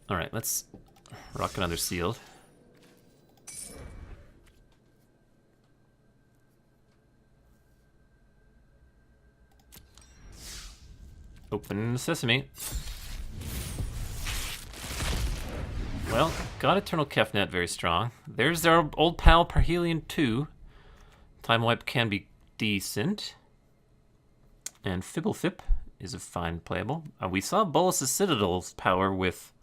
Alright, let's rock another sealed. Open sesame. Well, got Eternal Kefnet very strong. There's our old pal Parhelion 2. Time Wipe can be decent. And Fibblefip is a fine playable. We saw Bolus's Citadel's power with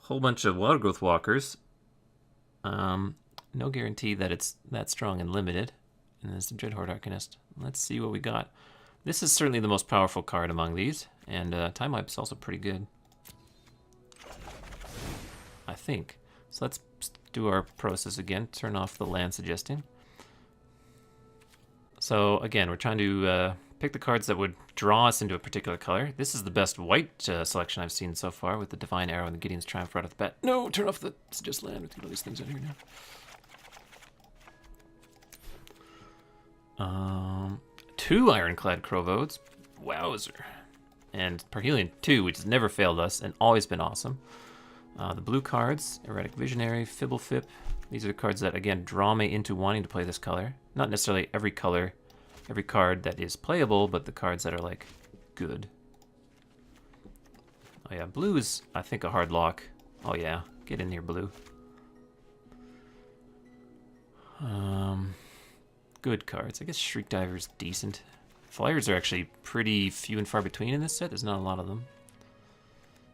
a whole bunch of Wild Growth Walkers. No guarantee that it's that strong and limited. And there's the Dreadhorde Arcanist. Let's see what we got. This is certainly the most powerful card among these, and Time Wipe is also pretty good, I think. So let's do our process again. Turn off the land suggesting. So again, we're trying to pick the cards that would draw us into a particular color. This is the best white selection I've seen so far, with the Divine Arrow and the Gideon's Triumph right off the bat. No, turn off the suggest land. We've got all these things out here now. 2 Ironclad Crovodes. Wowzer. And Parhelion 2, which has never failed us and always been awesome. The blue cards, Erratic Visionary, Fibblefip. These are the cards that, again, draw me into wanting to play this color. Not necessarily every color, every card that is playable, but the cards that are, like, good. Oh yeah, blue is, I think, a hard lock. Oh yeah, get in here, blue. Good cards. I guess Shriek Diver's decent. Flyers are actually pretty few and far between in this set. There's not a lot of them.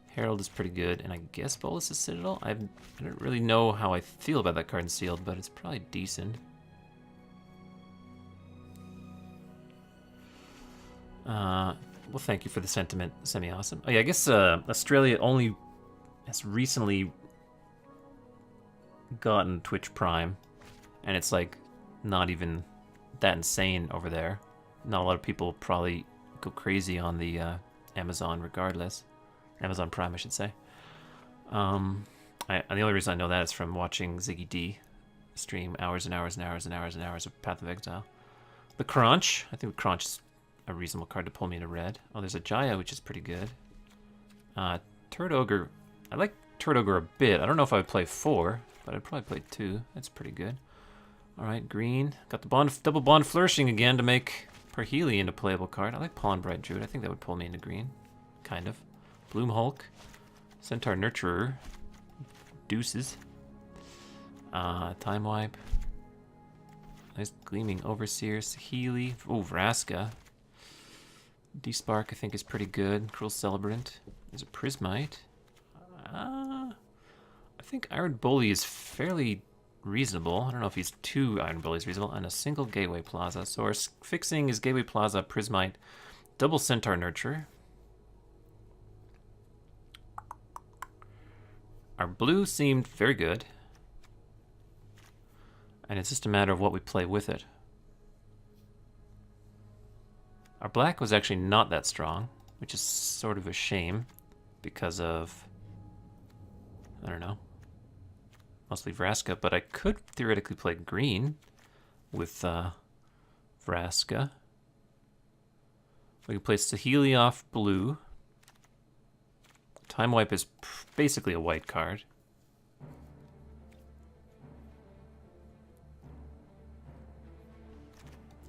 Herald is pretty good, and I guess Bolus's Citadel? I don't really know how I feel about that card in Sealed, but it's probably decent. Well, thank you for the sentiment, semi-awesome. Oh yeah, I guess Australia only has recently gotten Twitch Prime, and it's like not even that insane over there. Not a lot of people probably go crazy on the Amazon regardless. Amazon Prime, I should say. And the only reason I know that is from watching Ziggy D stream hours and hours and hours and hours and hours of Path of Exile. The Crunch. I think the Crunch is a reasonable card to pull me into red. Oh, there's a Jaya, which is pretty good. Turd Ogre. I like Turd Ogre a bit. I don't know if I would play 4, but I'd probably play 2. That's pretty good. Alright, green. Got the double bond flourishing again to make Parhelion a playable card. I like Pollen Bright Druid. I think that would pull me into green. Kind of. Bloom Hulk. Centaur Nurturer. Deuces. Time Wipe. Nice Gleaming Overseer. Saheeli. Oh, Vraska. D-Spark I think is pretty good. Cruel Celebrant. There's a Prismite. I think Iron Bully is fairly reasonable. I don't know if he's 2 Iron Bullies reasonable, and a single Gateway Plaza. So our fixing is Gateway Plaza, Prismite, double Centaur Nurture. Our blue seemed very good, and it's just a matter of what we play with it. Our black was actually not that strong, which is sort of a shame because of, I don't know, mostly Vraska, but I could theoretically play green with Vraska. We could play Saheeli off blue. Time Wipe is basically a white card.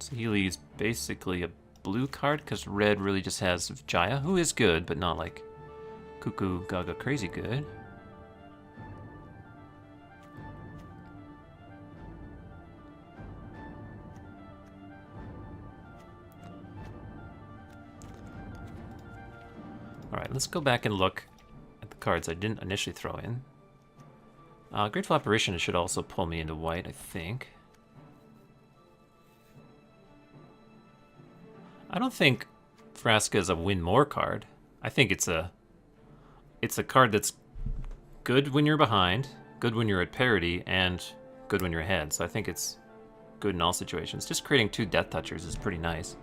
Saheeli is basically a blue card because red really just has Jaya, who is good, but not like cuckoo gaga crazy good. Alright, let's go back and look at the cards I didn't initially throw in. Grateful Apparition should also pull me into white, I think. I don't think Vraska is a win more card. I think it's a card that's good when you're behind, good when you're at parity, and good when you're ahead. So I think it's good in all situations. Just creating 2 Death Touchers is pretty nice.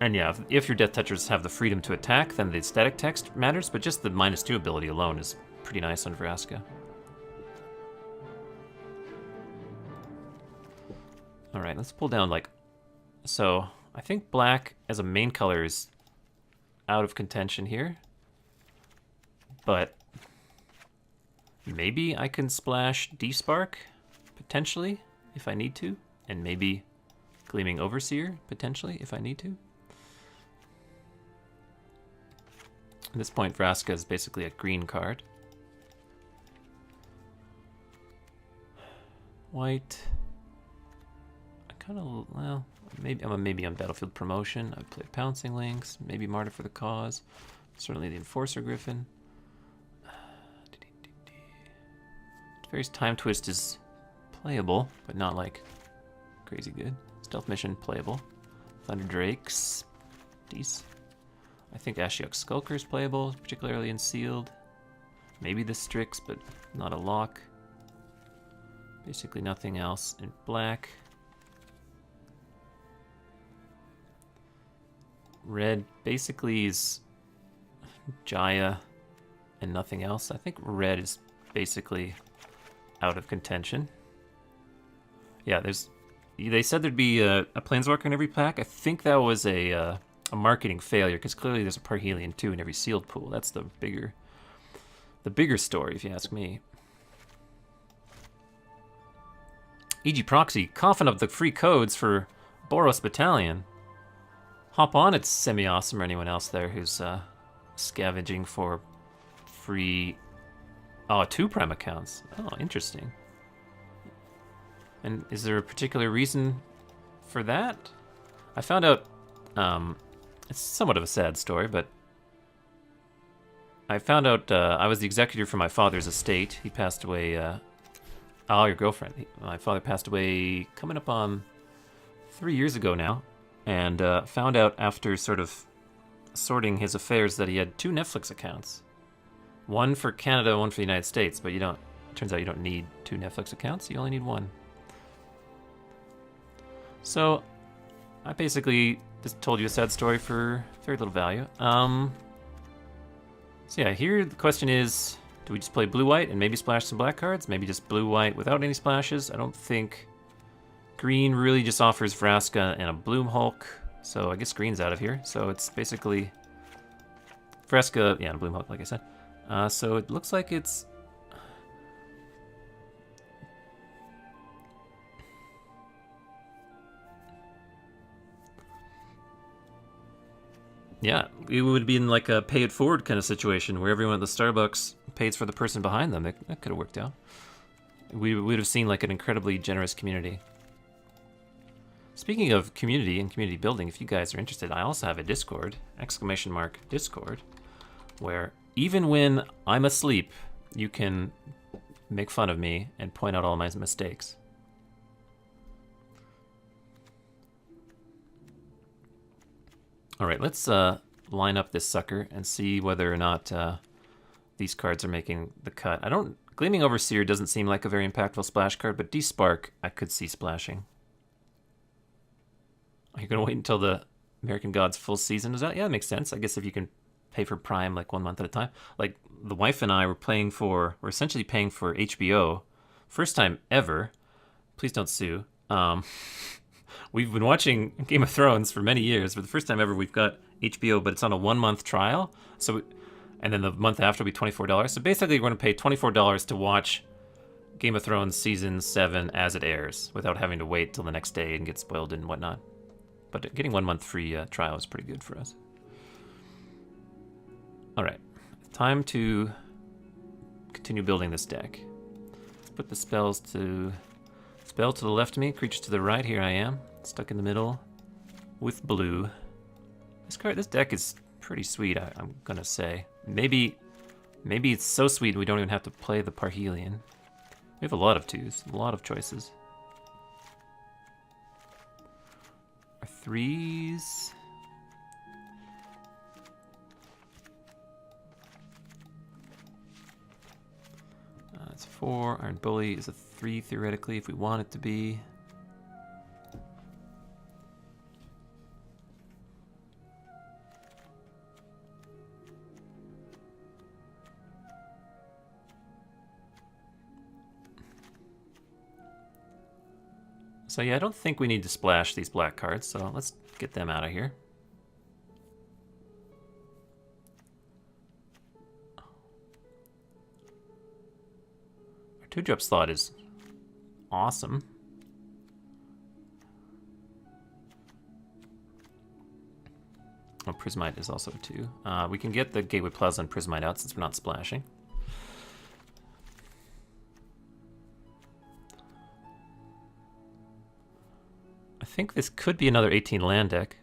And yeah, if your Death Touchers have the freedom to attack, then the static text matters, but just the -2 ability alone is pretty nice on Vraska. Alright, let's pull down, like... So, I think black as a main color is out of contention here. but maybe I can splash Despark, potentially, if I need to, and maybe Gleaming Overseer, potentially, if I need to. At this point, Vraska is basically a green card. White. I kind of, well, maybe on Battlefield Promotion. I'd play Pouncing Lynx, maybe Martyr for the Cause, certainly the Enforcer Griffin. Various Time Twist is playable, but not like crazy good. Stealth Mission playable. Thunder Drakes, decent. I think Ashiok Skulker is playable, particularly in Sealed. Maybe the Strix, but not a lock. Basically nothing else in black. Red basically is Jaya and nothing else. I think red is basically out of contention. Yeah, they said there'd be a Planeswalker in every pack. I think that was a marketing failure, because clearly there's a Parhelion 2 in every sealed pool. That's the bigger story, if you ask me. EG Proxy, coughing up the free codes for Boros Battalion. Hop on, it's semi-awesome, or anyone else there who's scavenging for free... Oh, 2 Prime accounts. Oh, interesting. And is there a particular reason for that? I found out, it's somewhat of a sad story, but I found out I was the executor for my father's estate. He passed away, oh, your girlfriend. My father passed away coming up on 3 years ago now, and found out after sort of sorting his affairs that he had 2 Netflix accounts. One for Canada, one for the United States, but it turns out you don't need 2 Netflix accounts, you only need 1. So, I basically just told you a sad story for very little value. So yeah, here the question is, do we just play blue-white and maybe splash some black cards? Maybe just blue-white without any splashes? I don't think... Green really just offers Vraska and a Bloom Hulk, so I guess green's out of here. So it's basically Vraska, yeah, and a Bloom Hulk, like I said. So it looks like it's... Yeah, it would be in like a pay it forward kind of situation where everyone at the Starbucks pays for the person behind them. That could have worked out. We would have seen like an incredibly generous community. Speaking of community and community building, if you guys are interested, I also have a Discord, !Discord, where even when I'm asleep, you can make fun of me and point out all my mistakes. All right, let's line up this sucker and see whether or not these cards are making the cut. Gleaming Overseer doesn't seem like a very impactful splash card, but Despark I could see splashing. Are you gonna wait until the American Gods full season is out? Yeah, that makes sense. I guess if you can pay for Prime like 1 month at a time. Like the wife and I we're essentially paying for HBO. First time ever. Please don't sue. We've been watching Game of Thrones for many years. For the first time ever, we've got HBO, but it's on a 1 month trial. And then the month after will be $24. So basically, we're going to pay $24 to watch Game of Thrones Season 7 as it airs, without having to wait till the next day and get spoiled and whatnot. But getting 1 month free trial is pretty good for us. All right, time to continue building this deck. Let's put the spells to... Spell to the left of me, creature to the right. Here I am, stuck in the middle with blue. This deck is pretty sweet, I'm gonna say. Maybe it's so sweet we don't even have to play the Parhelion. We have a lot of 2s, a lot of choices. Our 3s. It's 4. Iron Bully is a 3 theoretically if we want it to be. So yeah, I don't think we need to splash these black cards, so let's get them out of here. Our 2-drop slot is awesome. Oh, Prismite is also 2. We can get the Gateway Plaza and Prismite out since we're not splashing. I think this could be another 18 land deck.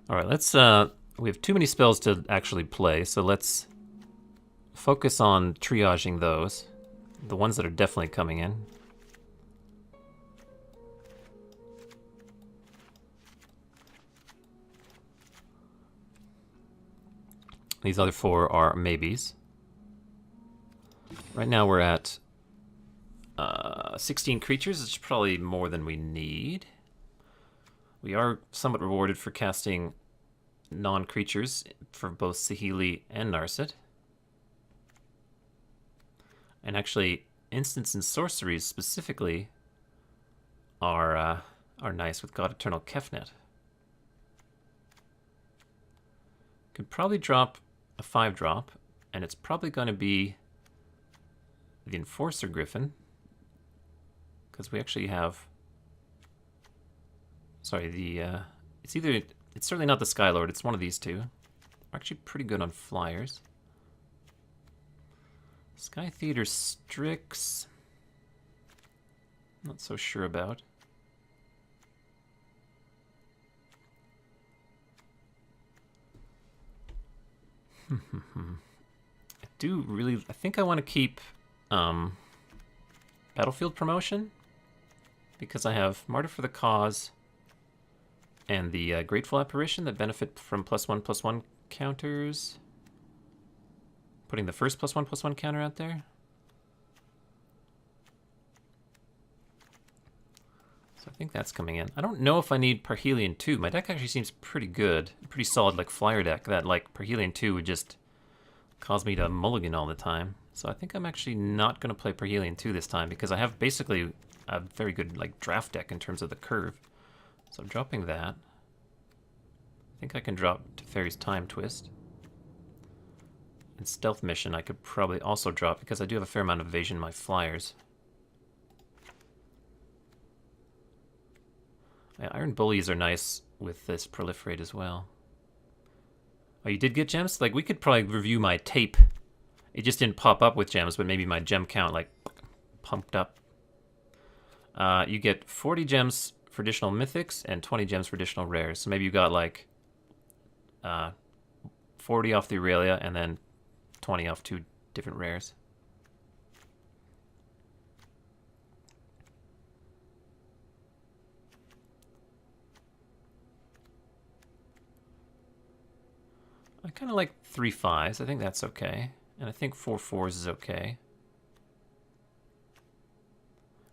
Alright, let's, we have too many spells to actually play, so let's focus on triaging those. The ones that are definitely coming in. These other 4 are maybes. Right now we're at 16 creatures, which is probably more than we need. We are somewhat rewarded for casting non-creatures for both Saheeli and Narset. And actually, instants and sorceries specifically are nice with God Eternal Kefnet. Could probably drop a 5-drop, and it's probably going to be the Enforcer Griffin, because we actually have, sorry, the it's certainly not the Skylord, it's one of these two. We're actually pretty good on flyers. Sky Theater Strix, not so sure about. I think I want to keep Battlefield Promotion, because I have Martyr for the Cause and the Grateful Apparition that benefit from +1/+1 counters. Putting the first +1/+1 counter out there. So I think that's coming in. I don't know if I need Parhelion 2. My deck actually seems pretty good. Pretty solid, like, flyer deck that, like, Parhelion 2 would just cause me to mulligan all the time. So I think I'm actually not going to play Parhelion 2 this time, because I have basically a very good, like, draft deck in terms of the curve. So I'm dropping that. I think I can drop Teferi's Time Twist. And Stealth Mission I could probably also drop, because I do have a fair amount of evasion in my flyers. Yeah, Iron Bullies are nice with this Proliferate as well. Oh, you did get gems? Like, we could probably review my tape. It just didn't pop up with gems, but maybe my gem count, like, pumped up. You get 40 gems for additional mythics and 20 gems for additional rares. So maybe you got, like, 40 off the Aurelia and then 20 off 2 different rares. I kind of like 3 5s. I think that's okay. And I think 4 4s is okay.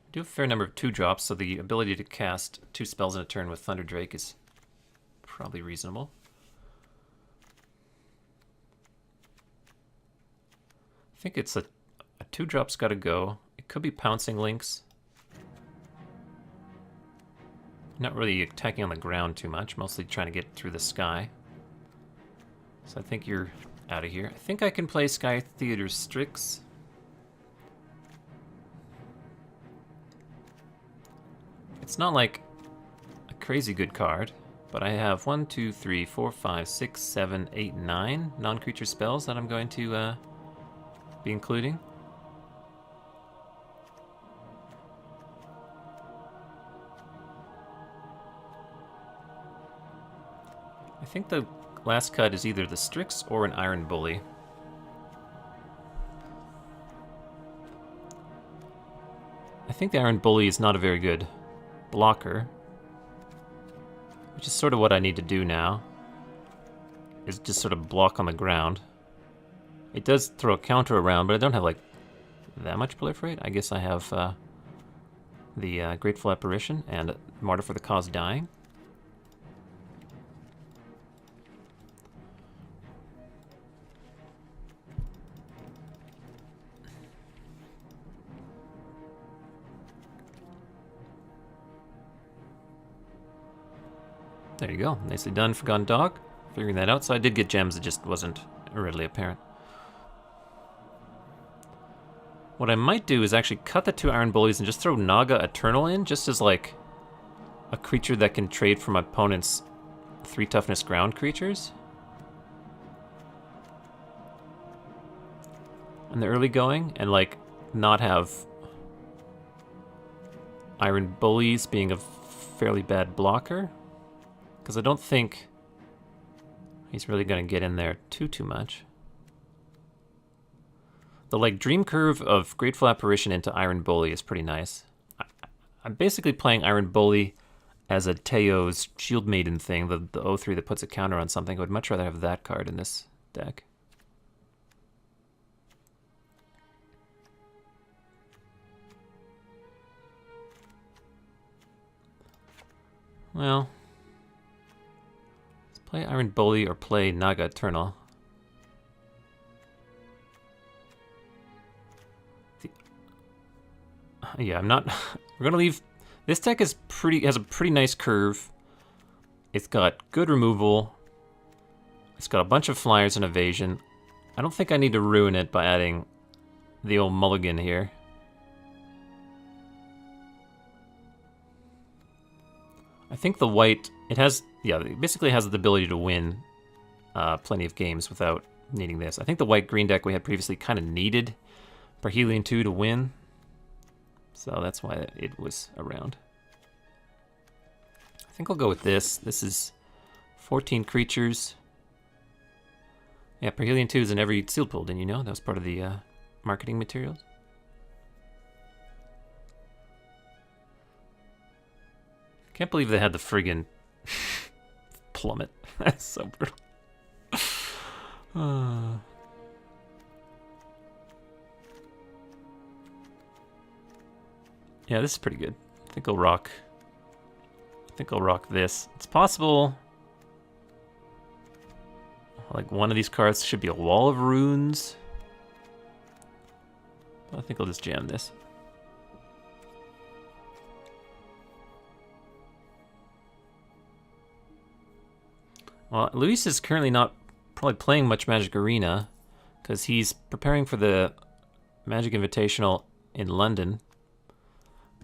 I do have a fair number of 2-drops, so the ability to cast 2 spells in a turn with Thunder Drake is probably reasonable. I think it's a 2-drop's got to go. It could be Pouncing Lynx. Not really attacking on the ground too much, mostly trying to get through the sky. So I think you're out of here. I think I can play Sky Theater Strix. It's not like a crazy good card, but I have 1, 2, 3, 4, 5, 6, 7, 8, 9 non-creature spells that I'm going to be including. I think the last cut is either the Strix or an Iron Bully. I think the Iron Bully is not a very good blocker, which is sort of what I need to do now, is just sort of block on the ground. It does throw a counter around, but I don't have, like, that much Proliferate. I guess I have the Grateful Apparition and Martyr for the Cause dying. There you go. Nicely done, Forgotten Dog. Figuring that out. So I did get gems, it just wasn't readily apparent. What I might do is actually cut the 2 Iron Bullies and just throw Naga Eternal in, just as like a creature that can trade from my opponent's 3 toughness ground creatures. In the early going, and like not have Iron Bullies being a fairly bad blocker. Because I don't think he's really going to get in there too much. The like Dream Curve of Grateful Apparition into Iron Bully is pretty nice. I'm basically playing Iron Bully as a Teo's Shield Maiden thing, the 0/3 that puts a counter on something. I would much rather have that card in this deck. Well, let's play Iron Bully or play Naga Eternal. Yeah, I'm not. We're gonna leave. This deck has a pretty nice curve. It's got good removal. It's got a bunch of flyers and evasion. I don't think I need to ruin it by adding the old mulligan here. I think the white, it basically has the ability to win plenty of games without needing this. I think the white-green deck we had previously kind of needed Parhelion 2 to win. So that's why it was around. I think I'll go with this. This is 14 creatures. Yeah, Parhelion 2 is in every sealed pool, didn't you know? That was part of the marketing materials. Can't believe they had the friggin' plummet. That's so brutal. Yeah, this is pretty good. I think I'll rock this. It's possible like one of these cards should be a Wall of Runes. I think I'll just jam this. Well, Luis is currently not probably playing much Magic Arena because he's preparing for the Magic Invitational in London.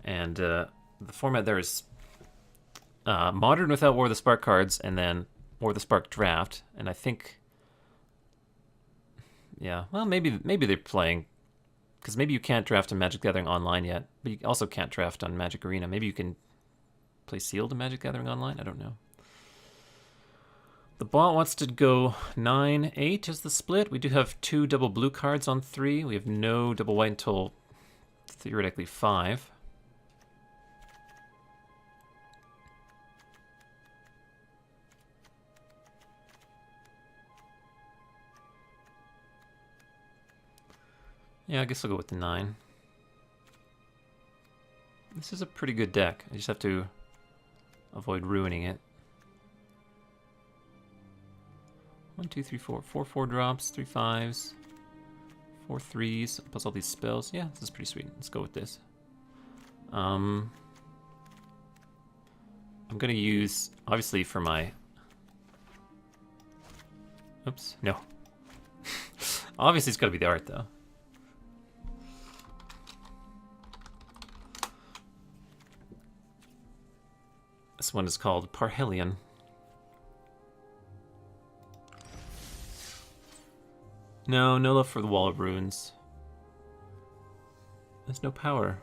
And the format there is Modern without War of the Spark cards, and then War of the Spark draft. And I think, yeah, well, maybe they're playing, because maybe you can't draft in Magic Gathering Online yet, but you also can't draft on Magic Arena. Maybe you can play Sealed in Magic Gathering Online. I don't know. The bot wants to go 9-8 as the split. We do have 2 double blue cards on 3. We have no double white until theoretically 5. Yeah, I guess I'll go with the 9. This is a pretty good deck. I just have to avoid ruining it. 1, 2, 3, 4. 4 4 drops, 3 5s, 4 3s, plus all these spells. Yeah, this is pretty sweet. Let's go with this. I'm gonna use, obviously, for my... Oops, no. Obviously, it's gotta be the art, though. This one is called Parhelion. No love for the Wall of Runes. There's no power.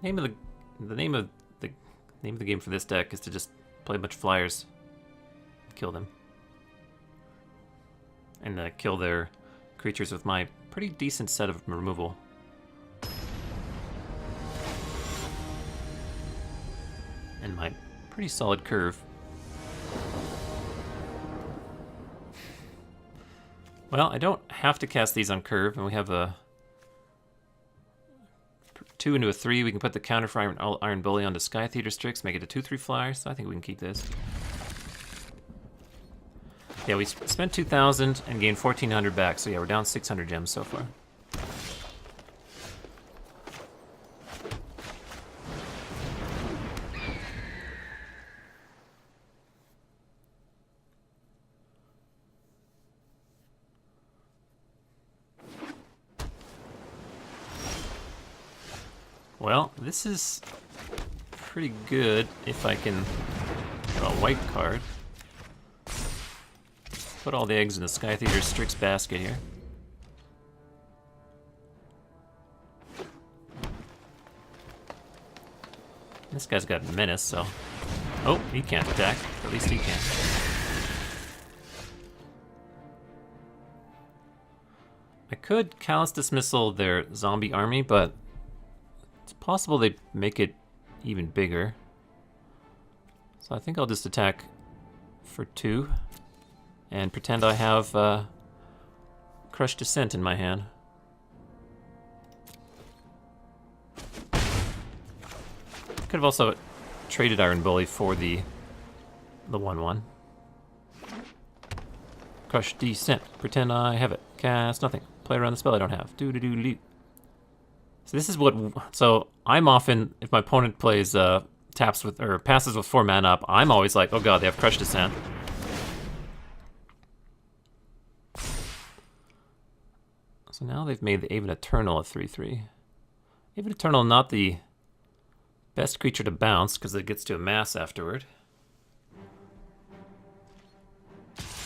The name of the game for this deck is to just play a bunch of flyers, kill them, and kill their creatures with my pretty decent set of removal. And my pretty solid curve. Well, I don't have to cast these on curve, and we have a 2 into a 3. We can put the counter for Iron Bully onto Sky Theater Strix, make it a 2/3 flyer, so I think we can keep this. Yeah, we spent 2,000 and gained 1,400 back, so yeah, we're down 600 gems so far. Well, this is pretty good if I can draw a white card. Put all the eggs in the Sky Theater Strix basket here. This guy's got Menace, so... Oh, he can't attack. At least he can. I could Callous Dismissal their zombie army, but it's possible they make it even bigger. So I think I'll just attack for 2 and pretend I have Crushed Descent in my hand. Could have also traded Iron Bully for the 1/1. Crush Descent. Pretend I have it. Cast nothing. Play around the spell I don't have. Do. So this is what. So I'm often, if my opponent plays taps with or passes with 4 mana up, I'm always like, oh god, they have Crush Descent. So now they've made the Aven Eternal a 3/3. Aven Eternal, not the best creature to bounce because it gets to amass afterward.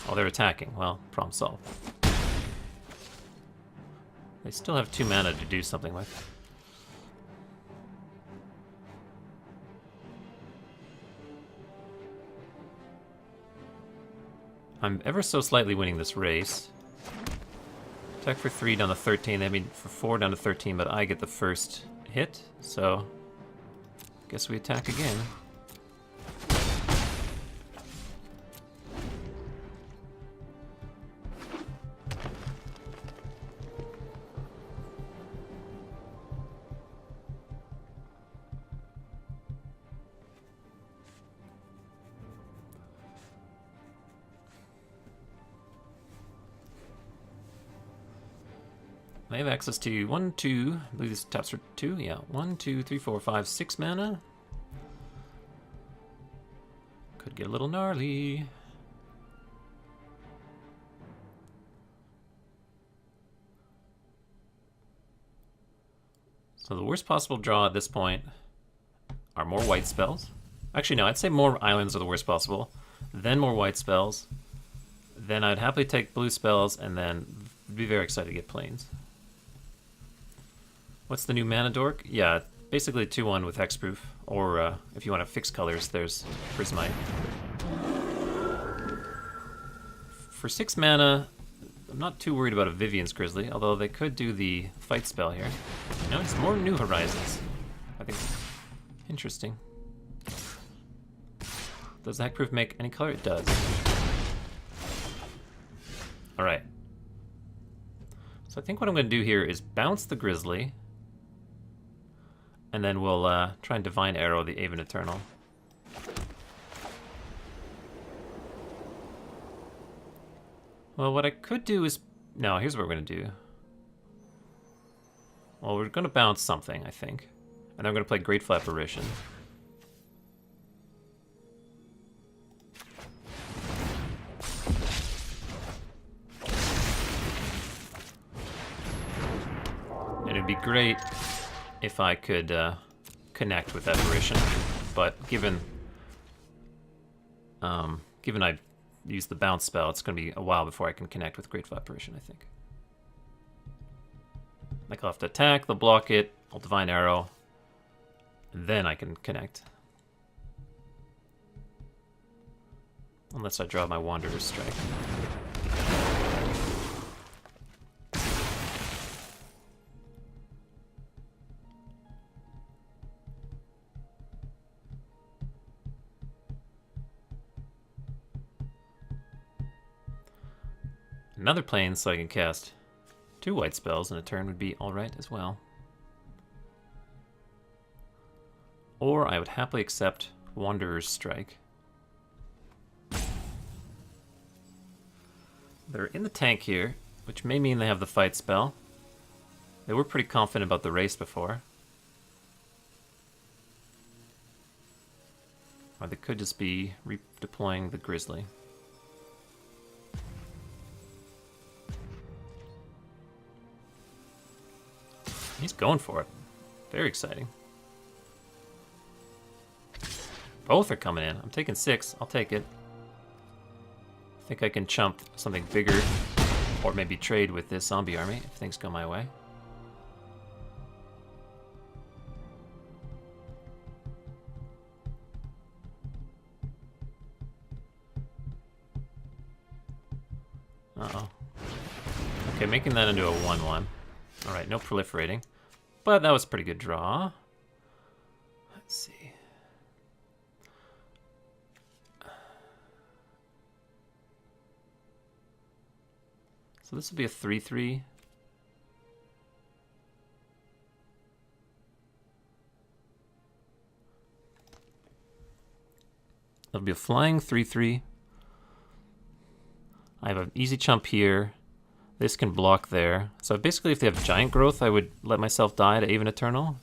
Oh, they're attacking. Well, problem solved. They still have 2 mana to do something with. I'm ever so slightly winning this race. Attack for 3 down to 13. I mean, for 4 down to 13, but I get the first hit, so guess we attack again. I have access to 1, 2, I believe this taps for 2, yeah. 1, 2, 3, 4, 5, 6 mana. Could get a little gnarly. So the worst possible draw at this point are more white spells. Actually, no, I'd say more islands are the worst possible. Then more white spells. Then I'd happily take blue spells, and then be very excited to get plains. What's the new mana dork? Yeah, basically 2/1 with hexproof. Or if you want to fix colors, there's Prismite. For 6 mana, I'm not too worried about a Vivian's Grizzly, although they could do the fight spell here. No, it's more New Horizons. I think interesting. Does the hexproof make any color? It does. Alright. So I think what I'm going to do here is bounce the Grizzly, and then we'll try and Divine Arrow the Aven Eternal. Well, what I could do is... No, here's what we're going to do. Well, we're going to bounce something, I think. And then we're going to play Grateful Apparition. And it'd be great if I could connect with Apparition, but given I use the bounce spell, it's going to be a while before I can connect with Grateful Apparition, I think. Like I'll have to attack, they'll block it, I'll Divine Arrow, and then I can connect. Unless I draw my Wanderer's Strike. Another plane so I can cast 2 white spells in a turn would be alright as well. Or I would happily accept Wanderer's Strike. They're in the tank here, which may mean they have the fight spell. They were pretty confident about the race before. Or they could just be redeploying the Grizzly. He's going for it. Very exciting. Both are coming in. I'm taking 6. I'll take it. I think I can chump something bigger, or maybe trade with this zombie army if things go my way. Uh-oh. Okay, making that into a 1-1. Alright, no proliferating. But that was a pretty good draw. Let's see. So this will be a 3-3. It'll be a flying 3-3. I have an easy chump here. This can block there. So basically if they have giant growth, I would let myself die to Aven Eternal.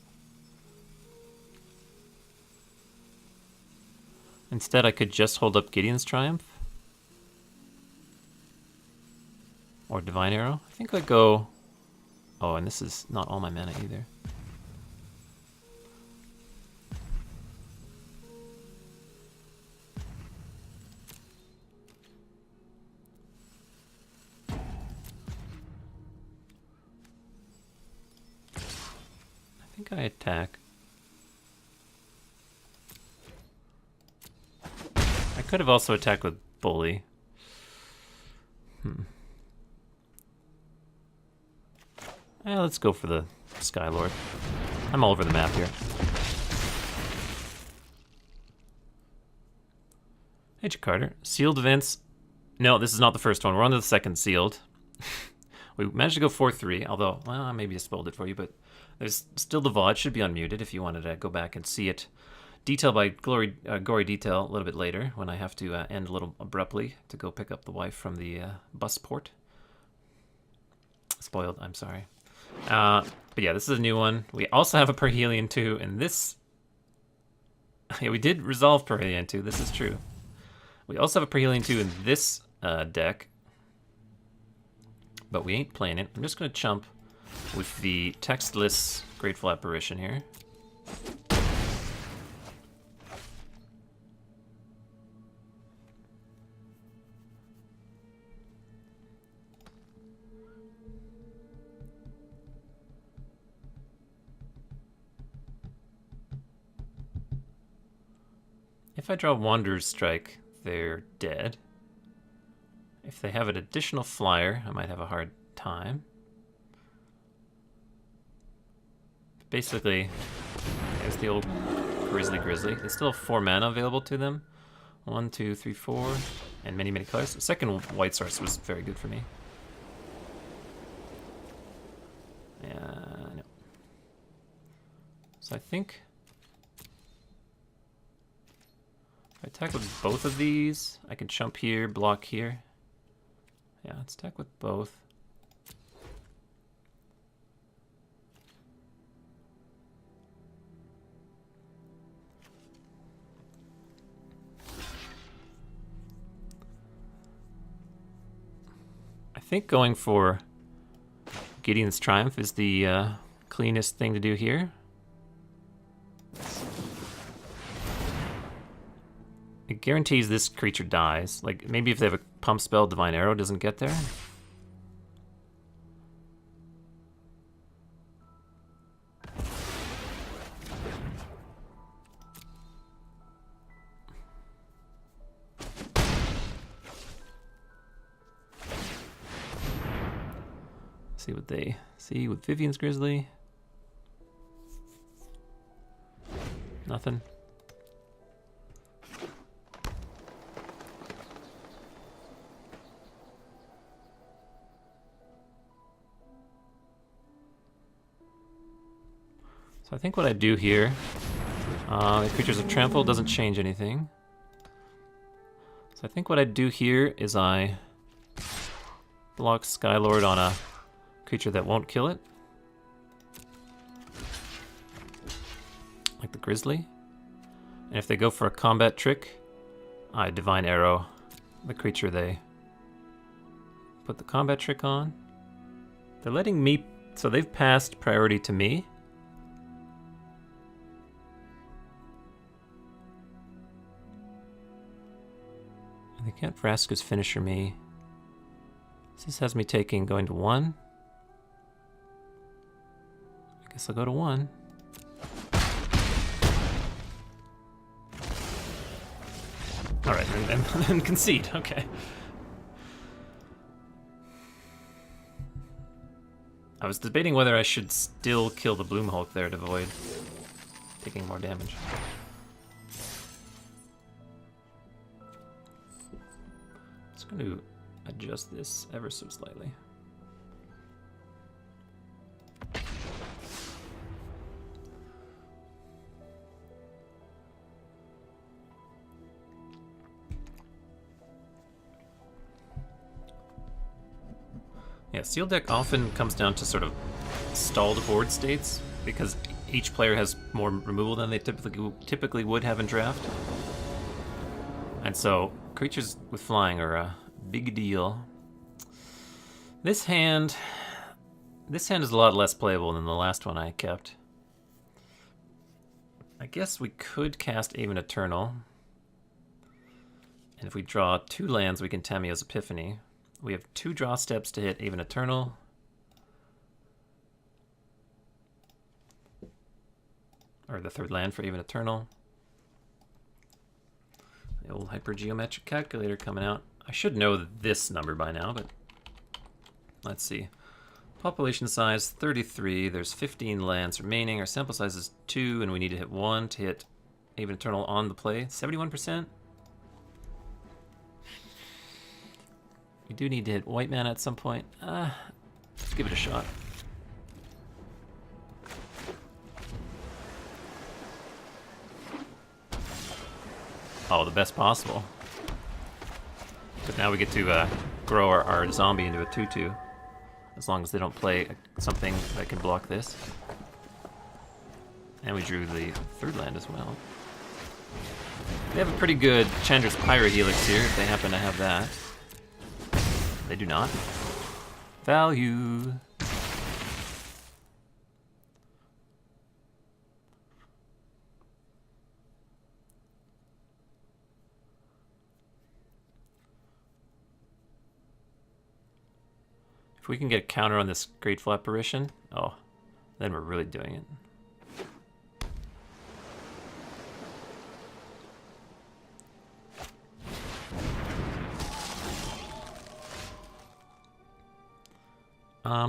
Instead, I could just hold up Gideon's Triumph. Or Divine Arrow. I think I'd go... Oh, and this is not all my mana either. I think I attack. I could have also attacked with Bully. Let's go for the Skylord. I'm all over the map here. Hey, Carter. Sealed events. No, this is not the first one. We're on to the second sealed. We managed to go 4-3, although, well, maybe I spoiled it for you, but there's still the VOD. Should be unmuted if you wanted to go back and see it. Detail by gory detail a little bit later when I have to end a little abruptly to go pick up the wife from the bus port. Spoiled, I'm sorry. But yeah, this is a new one. We also have a Perhelion 2, and this... Yeah, we did resolve Perhelion 2, this is true. We also have a Perhelion 2 in this deck, but we ain't playing it. I'm just going to chump with the textless Grateful Apparition here. If I draw Wanderer's Strike, they're dead. If they have an additional flyer, I might have a hard time. Basically, there's the old Grizzly. They still have 4 mana available to them. 1, 2, 3, 4, and many, many colors. The second white source was very good for me. No. So I think... if I attack with both of these, I can jump here, block here. Yeah, let's attack with both. I think going for Gideon's Triumph is the cleanest thing to do here. It guarantees this creature dies. Like, maybe if they have a pump spell, Divine Arrow doesn't get there. See what they see with Vivian's Grizzly. Nothing. So I think what I do here, the Creatures of Trample doesn't change anything. So I think what I do here is I block Skylord on a creature that won't kill it. Like the Grizzly. And if they go for a combat trick, I Divine Arrow the creature they put the combat trick on. They're letting me... So they've passed priority to me. And they can't Vraska's Finisher me. This has me taking going to 1. I guess I'll go to 1. Alright, then concede, okay. I was debating whether I should still kill the Bloom Hulk there to avoid taking more damage. Just going to adjust this ever so slightly. Yeah, Seal Deck often comes down to sort of stalled board states because each player has more removal than they typically would have in draft. And so creatures with flying are a big deal. This hand is a lot less playable than the last one I kept. I guess we could cast Aven Eternal. And if we draw 2 lands, we can Tamiyo's Epiphany. We have 2 draw steps to hit Aven Eternal. Or the 3rd land for Aven Eternal. The old hypergeometric calculator coming out. I should know this number by now, but let's see. Population size 33. There's 15 lands remaining. Our sample size is 2, and we need to hit 1 to hit Aven Eternal on the play. 71%. We do need to hit white mana at some point. Let's give it a shot. Oh, the best possible. But now we get to grow our zombie into a 2/2. As long as they don't play something that can block this. And we drew the 3rd land as well. They have a pretty good Chandra's Pyrohelix here, if they happen to have that. They do not. Value. If we can get a counter on this Grateful Apparition, oh, then we're really doing it.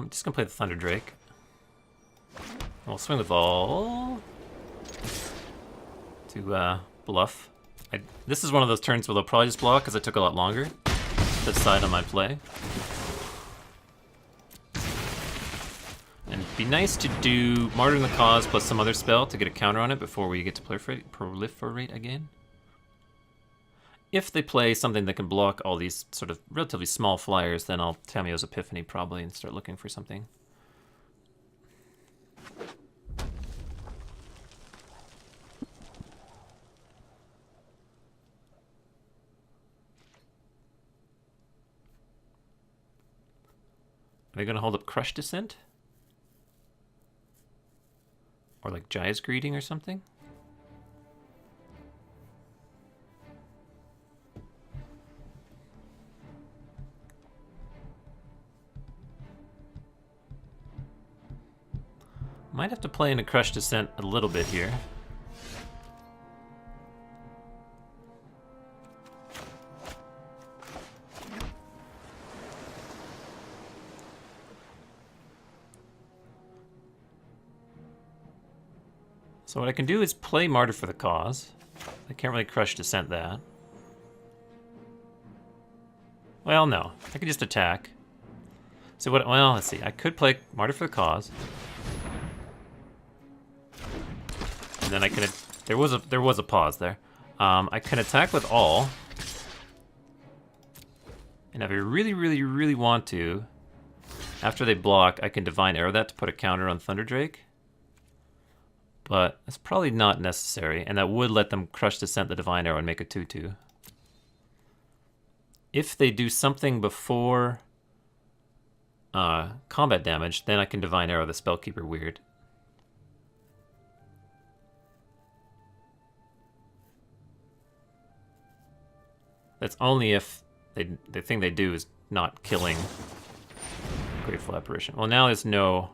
Just gonna play the Thunder Drake. We'll swing with all to bluff. This is one of those turns where they'll probably just block because it took a lot longer to decide on my play. And it'd be nice to do Martyr in the Cause plus some other spell to get a counter on it before we get to proliferate again. If they play something that can block all these sort of relatively small flyers, then I'll Tamiyo's Epiphany probably and start looking for something. Are they going to hold up Crush Descent? Or like Jaya's Greeting or something? Might have to play in a Crush Descent a little bit here. So what I can do is play Martyr for the Cause. I can't really Crush Descent that. Well, no. I can just attack. So what? Well, let's see. I could play Martyr for the Cause. And then I can... There was a pause there. I can attack with all. And if I really, really, really want to, After they block, I can Divine Arrow that to put a counter on Thunderdrake. But that's probably not necessary, and that would let them Crush Descent the Divine Arrow and make a 2/2. If they do something before combat damage, then I can Divine Arrow the Spellkeeper weird. That's only if the thing they do is not killing Grateful Apparition. Well, now there's no...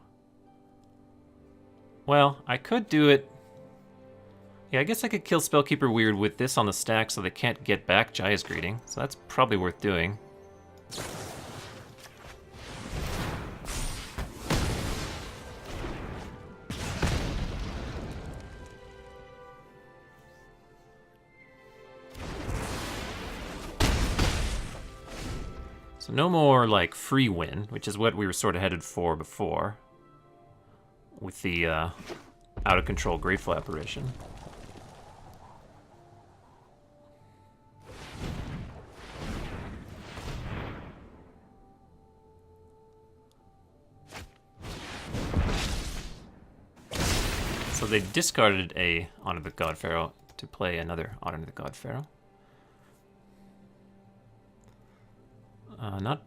Well, I could do it... Yeah, I guess I could kill Spellkeeper Weird with this on the stack so they can't get back Jaya's Greeting. So that's probably worth doing. So no more, like, free win, which is what we were sort of headed for before. With the out-of-control Grateful Apparition. So they discarded a Honor the God Pharaoh to play another Honor the God Pharaoh. Not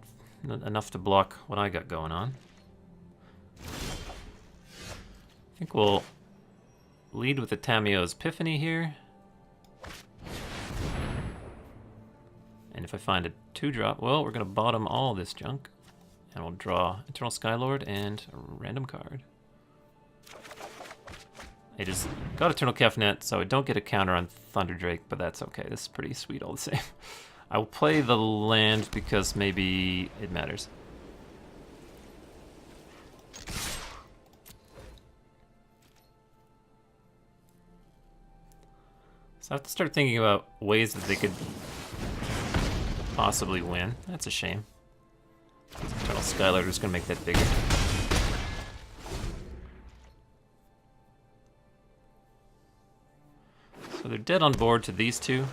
enough to block what I got going on. I think we'll lead with the Tamiyo's Epiphany here. And if I find a 2-drop, well, we're going to bottom all this junk. And we'll draw Eternal Skylord and a random card. I just got Eternal Kefnet, so I don't get a counter on Thunderdrake, but that's okay. This is pretty sweet all the same. I will play the land because maybe it matters. So I have to start thinking about ways that they could possibly win. That's a shame. Eternal Skylord is going to make that bigger. So they're dead on board to these two.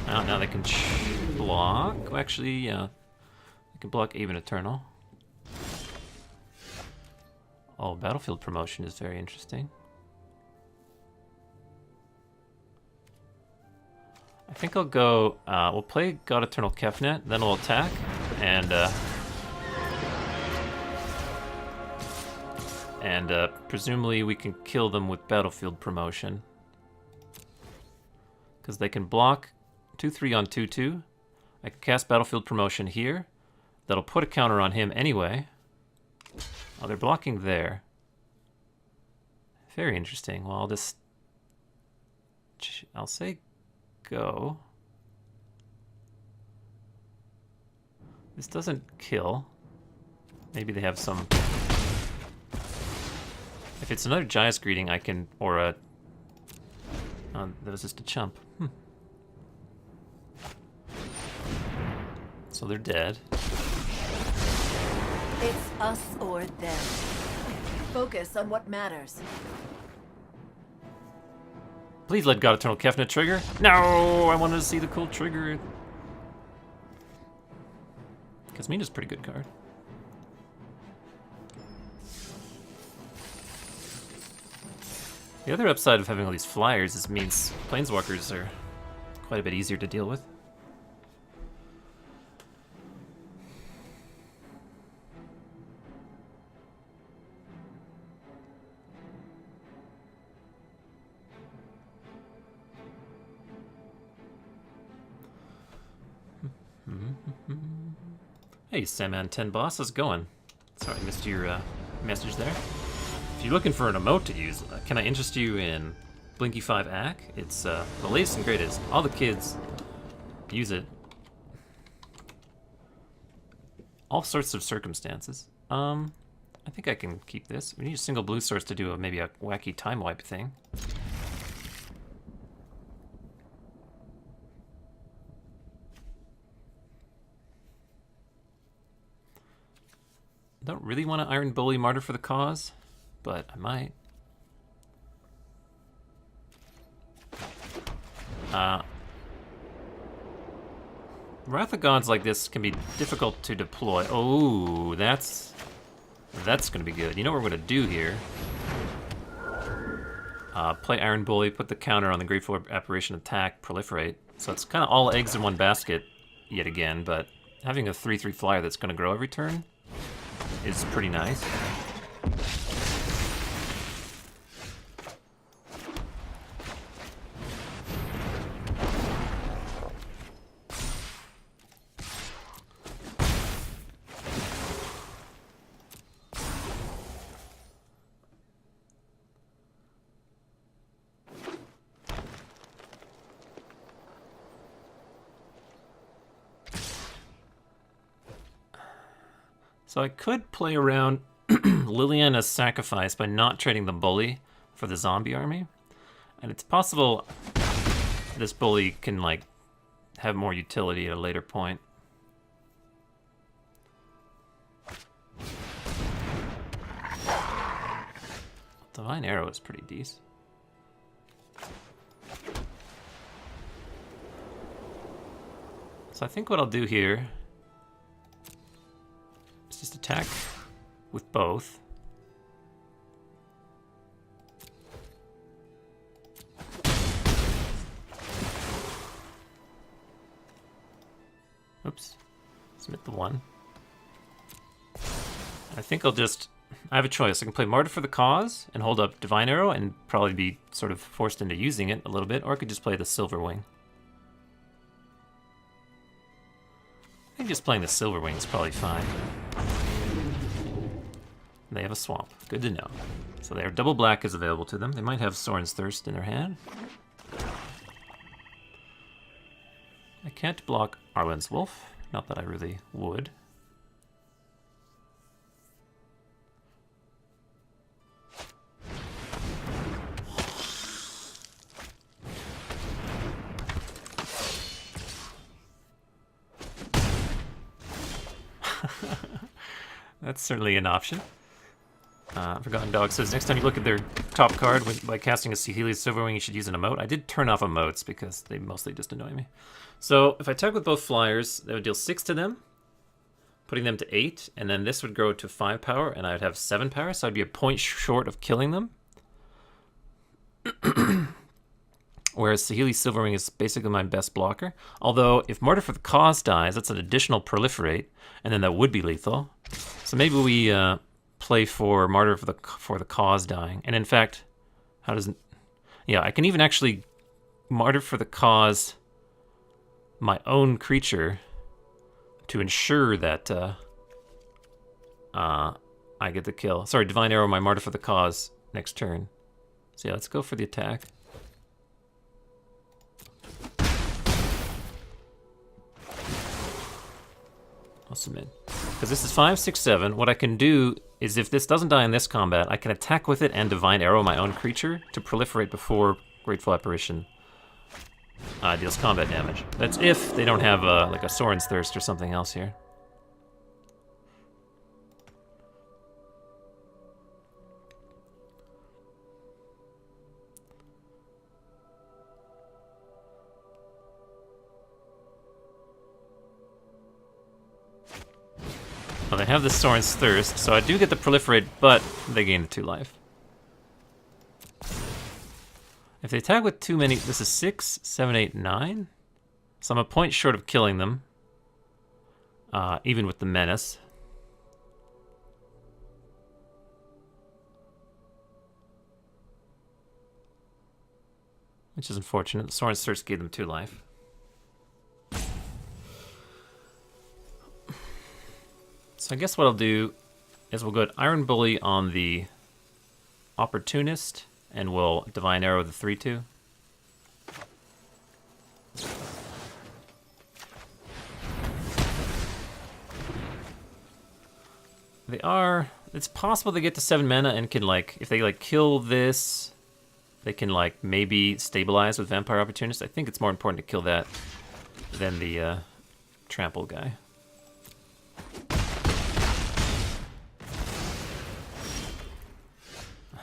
Now they can block. Actually, yeah. They can block even Eternal. Oh, Battlefield Promotion is very interesting. I think I'll go... we'll play God Eternal Kefnet, then we'll attack, and presumably we can kill them with Battlefield Promotion. Because they can block 2/3 on 2/2. I can cast Battlefield Promotion here. That'll put a counter on him anyway. Oh, they're blocking there. Very interesting. Well, I'll say go. This doesn't kill. Maybe they have some... If it's another Jaya's Greeting, I can... Or a... that was just a chump. So they're dead. It's us or them. Focus on what matters. Please let God Eternal Kefnet trigger. No, I wanted to see the cool trigger. Kasmina's a pretty good card. The other upside of having all these flyers is means Planeswalkers are quite a bit easier to deal with. Hey, Saman10 Boss, how's it going? Sorry, I missed your message there. If you're looking for an emote to use, can I interest you in Blinky 5 Ac? It's the latest and greatest. All the kids use it. All sorts of circumstances. I think I can keep this. We need a single blue source to do maybe a wacky time wipe thing. Don't really want to Iron Bully Martyr for the cause, but I might. Wrath of Gods like this can be difficult to deploy. Oh, that's gonna be good. You know what we're gonna do here? Play Iron Bully, put the counter on the Grateful Apparition attack, proliferate. So it's kind of all eggs in one basket yet again, but having a 3/3 flyer that's gonna grow every turn is pretty nice. So I could play around Liliana's Sacrifice by not trading the Bully for the zombie army. And it's possible this Bully can, like, have more utility at a later point. Divine Arrow is pretty decent. So I think what I'll do here is just attack with both. Oops. Submit the one. I think I'll just... I have a choice. I can play Martyr for the Cause and hold up Divine Arrow and probably be sort of forced into using it a little bit, or I could just play the Silver Wing. I think just playing the Silver Wing is probably fine. They have a swamp. Good to know. So their double black is available to them. They might have Sorin's Thirst in their hand. I can't block Arlen's Wolf. Not that I really would. That's certainly an option. Forgotten Dog says, next time you look at their top card by casting a Sihelius Silverwing, you should use an emote. I did turn off emotes because they mostly just annoy me. So if I attack with both flyers, that would deal 6 to them, putting them to 8, and then this would grow to 5 power, and I would have 7 power, so I'd be a point short of killing them. Whereas Sihelius Silverwing is basically my best blocker. Although, if Martyr for the Cause dies, that's an additional proliferate, and then that would be lethal. So maybe we play for Martyr for the Cause dying. And in fact, how does it... Yeah, I can even actually Martyr for the Cause my own creature to ensure that I get the kill. Sorry, Divine Arrow my Martyr for the Cause next turn. So yeah, let's go for the attack. I'll submit. Because this is 5, 6, 7. What I can do is if this doesn't die in this combat, I can attack with it and Divine Arrow my own creature to proliferate before Grateful Apparition deals combat damage. That's if they don't have like a Sorin's Thirst or something else here. Well, they have the Sorin's Thirst, so I do get the proliferate, but they gain the 2 life. If they attack with too many, this is 6, 7, 8, 9. So I'm a point short of killing them, even with the Menace. Which is unfortunate. The Sorin's Thirst gave them 2 life. So I guess what I'll do is we'll go to Iron Bully on the Opportunist, and we'll Divine Arrow the 3/2. It's possible they get to 7 mana and can, like, if they, like, kill this, they can, like, maybe stabilize with Vampire Opportunist. I think it's more important to kill that than the Trample guy.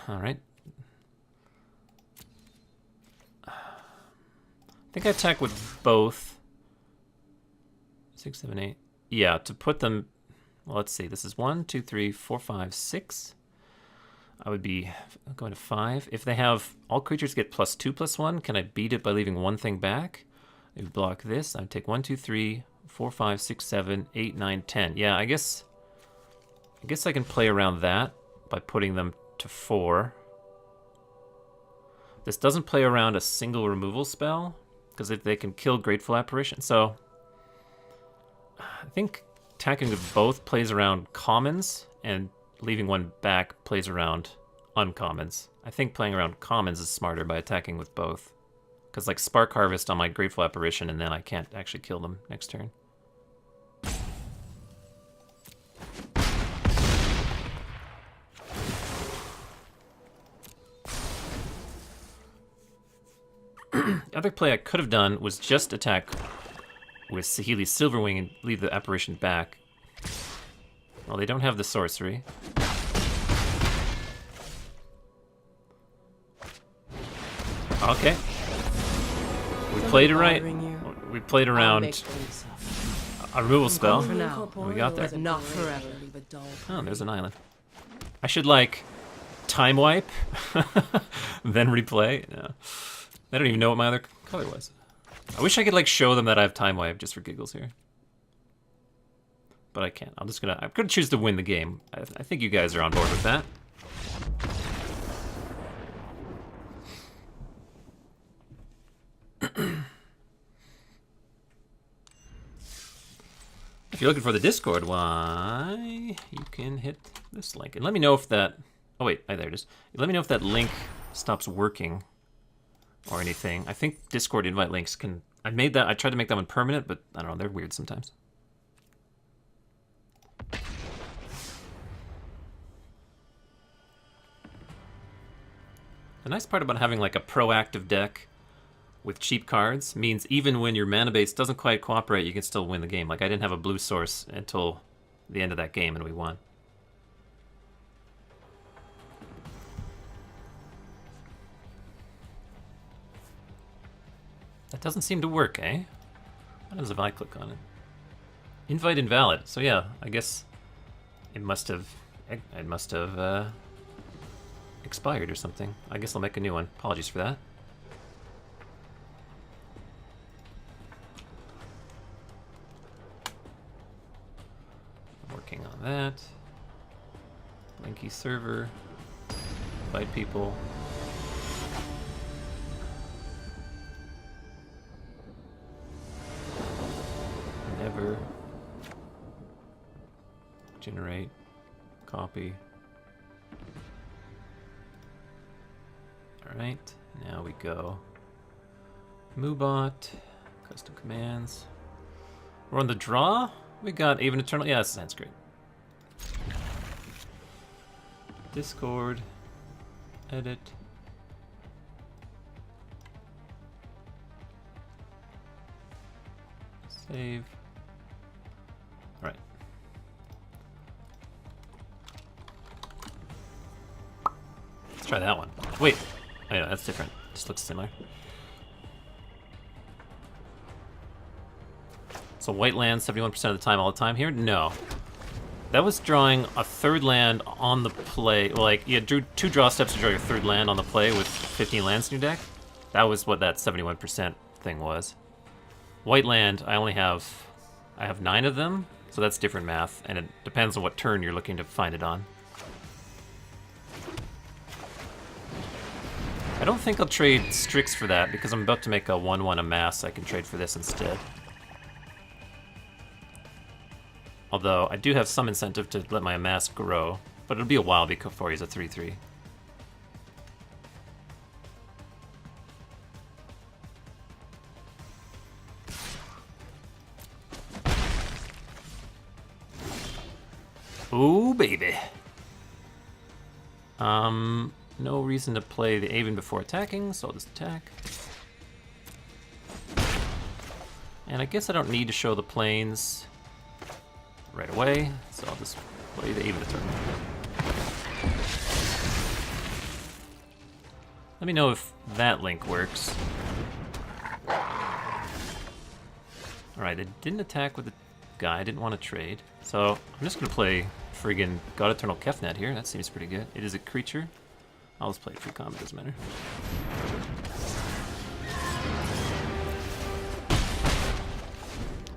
All right. I think I attack with both. 6, 7, 8. Yeah, to put them... Well, let's see. This is 1, 2, 3, 4, 5, 6. I would be going to 5. If they have all creatures get +2/+1, can I beat it by leaving one thing back? Maybe block this. I would take 1, 2, 3, 4, 5, 6, 7, 8, 9, 10. Yeah, I guess I can play around that by putting them to 4. This doesn't play around a single removal spell because they can kill Grateful Apparition. So I think attacking with both plays around commons, and leaving one back plays around uncommons. I think playing around commons is smarter by attacking with both. Because like Spark Harvest on my Grateful Apparition, and then I can't actually kill them next turn. The other play I could have done was just attack with Saheeli's Silverwing and leave the Apparition back. Well, they don't have the sorcery. Okay. We played it right. We played around a removal spell. We got there. Not forever. Oh, there's an island. I should, like, time wipe, then replay. No. They don't even know what my other color was. I wish I could, like, show them that I have time wipe just for giggles here. But I can't. I'm gonna choose to win the game. I think you guys are on board with that. If you're looking for the Discord, why, you can hit this link. And let me know if that... Oh, wait. There it is. Let me know if that link stops working or anything. I think Discord invite links can... I tried to make that one permanent, but I don't know. They're weird sometimes. The nice part about having like a proactive deck with cheap cards means even when your mana base doesn't quite cooperate, you can still win the game. Like I didn't have a blue source until the end of that game and we won. That doesn't seem to work, eh? What happens if I click on it? Invite invalid. So yeah, I guess it must have expired or something. I guess I'll make a new one. Apologies for that. I'm working on that. Blinky server. Invite people. Never. Generate. Copy. Alright, now we go Moobot, custom commands. We're on the draw. We got Even Eternal. Yeah, that sounds great. Discord, edit. Save. Alright. Let's try that one. Wait. Oh yeah, that's different. Just looks similar. So white land 71% of the time all the time here? No. That was drawing a third land on the play. Well, like, you drew 2 draw steps to draw your third land on the play with 15 lands in your deck. That was what that 71% thing was. White land, I have 9 of them, so that's different math, and it depends on what turn you're looking to find it on. I don't think I'll trade Strix for that, because I'm about to make a 1/1 amass. I can trade for this instead. Although, I do have some incentive to let my amass grow, but it'll be a while before he's a 3/3. Ooh, baby. No reason to play the Aven before attacking, so I'll just attack. And I guess I don't need to show the planes right away, so I'll just play the Aven turn. Let me know if that link works. Alright, it didn't attack with the guy. I didn't want to trade. So I'm just going to play friggin' God Eternal Kefnet here. That seems pretty good. It is a creature. I'll just play it free combat, doesn't matter.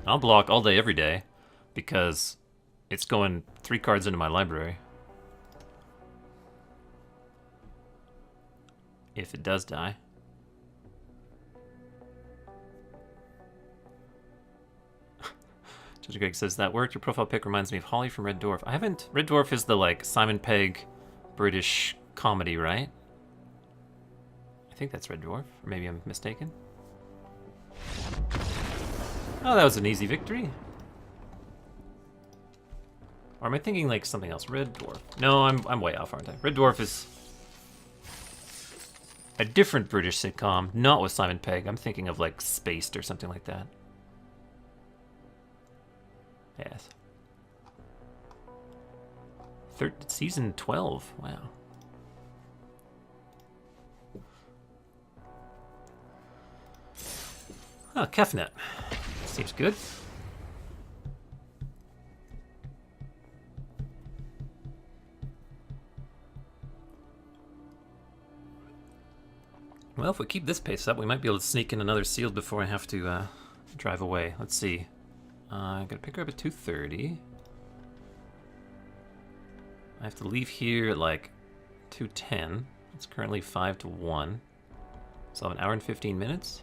I'll block all day, every day, because it's going 3 cards into my library. If it does die. Judge Greg says, that worked. Your profile pic reminds me of Holly from Red Dwarf. I haven't... Red Dwarf is the, like, Simon Pegg British comedy, right? I think that's Red Dwarf. Or maybe I'm mistaken. Oh, that was an easy victory. Or am I thinking, like, something else? Red Dwarf. No, I'm way off, aren't I? Red Dwarf is a different British sitcom, not with Simon Pegg. I'm thinking of, like, Spaced or something like that. Yes. Season 12. Wow. Oh, Kefnet. Seems good. Well, if we keep this pace up, we might be able to sneak in another sealed before I have to drive away. Let's see. I'm gonna pick her up at 2:30. I have to leave here at like 2:10. It's currently 5 to 1. So I have an hour and 15 minutes.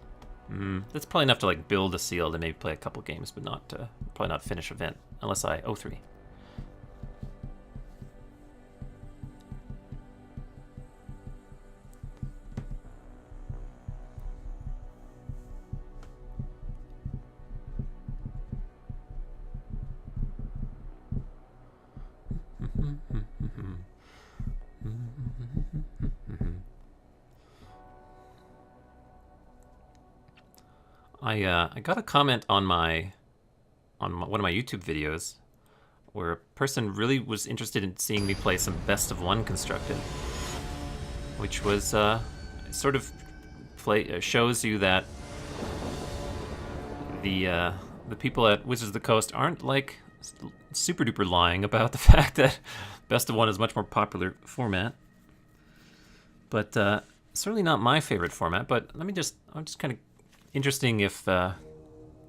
That's probably enough to like build a sealed and maybe play a couple games, but not probably not finish event unless I 0-3. I got a comment on one of my YouTube videos where a person really was interested in seeing me play some best of one constructed, which was sort of shows you that the people at Wizards of the Coast aren't like super duper lying about the fact that best of one is a much more popular format, but certainly not my favorite format. But I'm just kind of interesting if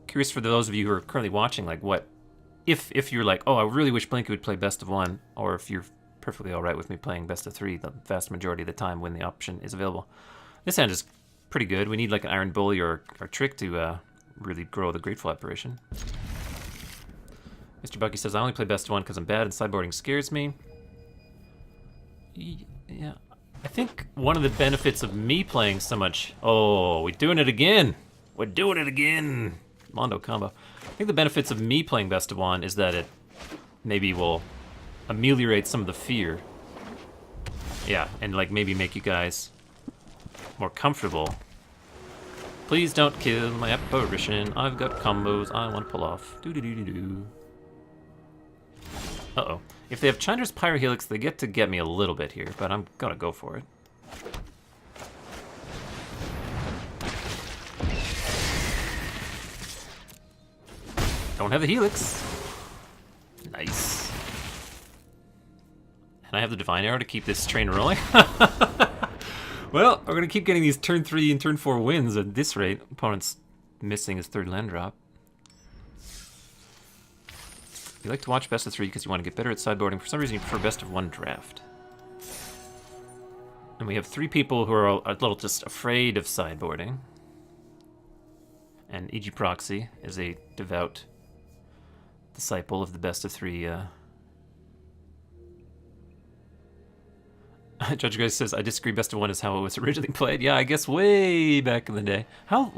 curious for those of you who are currently watching, like what if you're like, oh, I really wish Blinky would play best of one, or if you're perfectly all right with me playing best of 3 the vast majority of the time when the option is available. This hand is pretty good. We need like an Iron Bully or Trick to really grow the Grateful Apparition. Mr. Bucky says, I only play best of one because I'm bad and sideboarding scares me. Yeah, I think one of the benefits of me playing so much... Oh, we're doing it again! We're doing it again! Mondo combo. I think the benefits of me playing best of one is that it maybe will ameliorate some of the fear. Yeah, and like maybe make you guys more comfortable. Please don't kill my apparition. I've got combos I want to pull off. Doo-doo-doo-doo-doo. Uh-oh. If they have Chandra's Pyrohelix, they get to get me a little bit here, but I'm gonna go for it. Don't have the Helix. Nice. And I have the Divine Arrow to keep this train rolling. Well, we're gonna keep getting these turn 3 and turn 4 wins at this rate. Opponent's missing his 3rd land drop. You like to watch best of 3 because you want to get better at sideboarding. For some reason, you prefer best of 1 draft. And we have 3 people who are a little just afraid of sideboarding. And EG Proxy is a devout disciple of the best of 3. Judge Grace says, I disagree, best of 1 is how it was originally played. Yeah, I guess way back in the day. How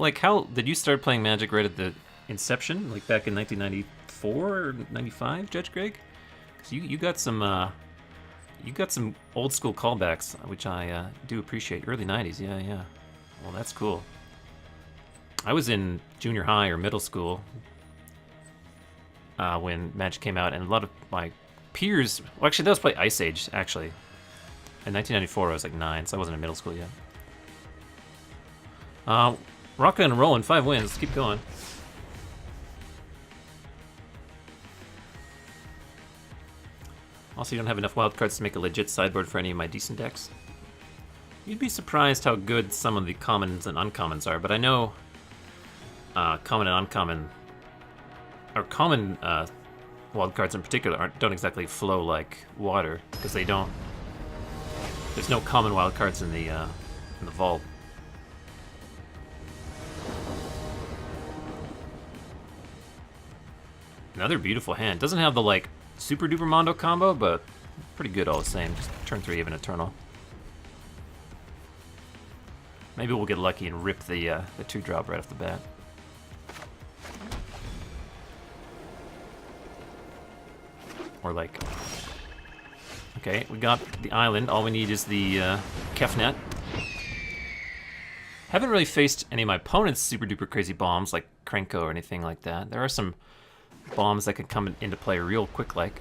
did you start playing Magic right at the inception? Like back in 1994 or 95, Judge Greg? So you got some old school callbacks, which I do appreciate. Early 90s, yeah. Well, that's cool. I was in junior high or middle school when Magic came out, and a lot of my peers... Well, actually, that was probably Ice Age, actually. In 1994, I was like 9, so I wasn't in middle school yet. Rockin' and rolling, 5 wins. Let's keep going. Also, you don't have enough wild cards to make a legit sideboard for any of my decent decks. You'd be surprised how good some of the commons and uncommons are, but I know common and uncommon, or common wild cards in particular, don't exactly flow like water, because they don't. There's no common wild cards in the vault. Another beautiful hand. Doesn't have the like super duper Mondo combo, but pretty good all the same. Just turn 3 even Eternal. Maybe we'll get lucky and rip the 2-drop right off the bat. Or like, okay, we got the island. All we need is the Kefnet. Haven't really faced any of my opponent's super duper crazy bombs like Krenko or anything like that. There are some bombs that can come into play real quick like.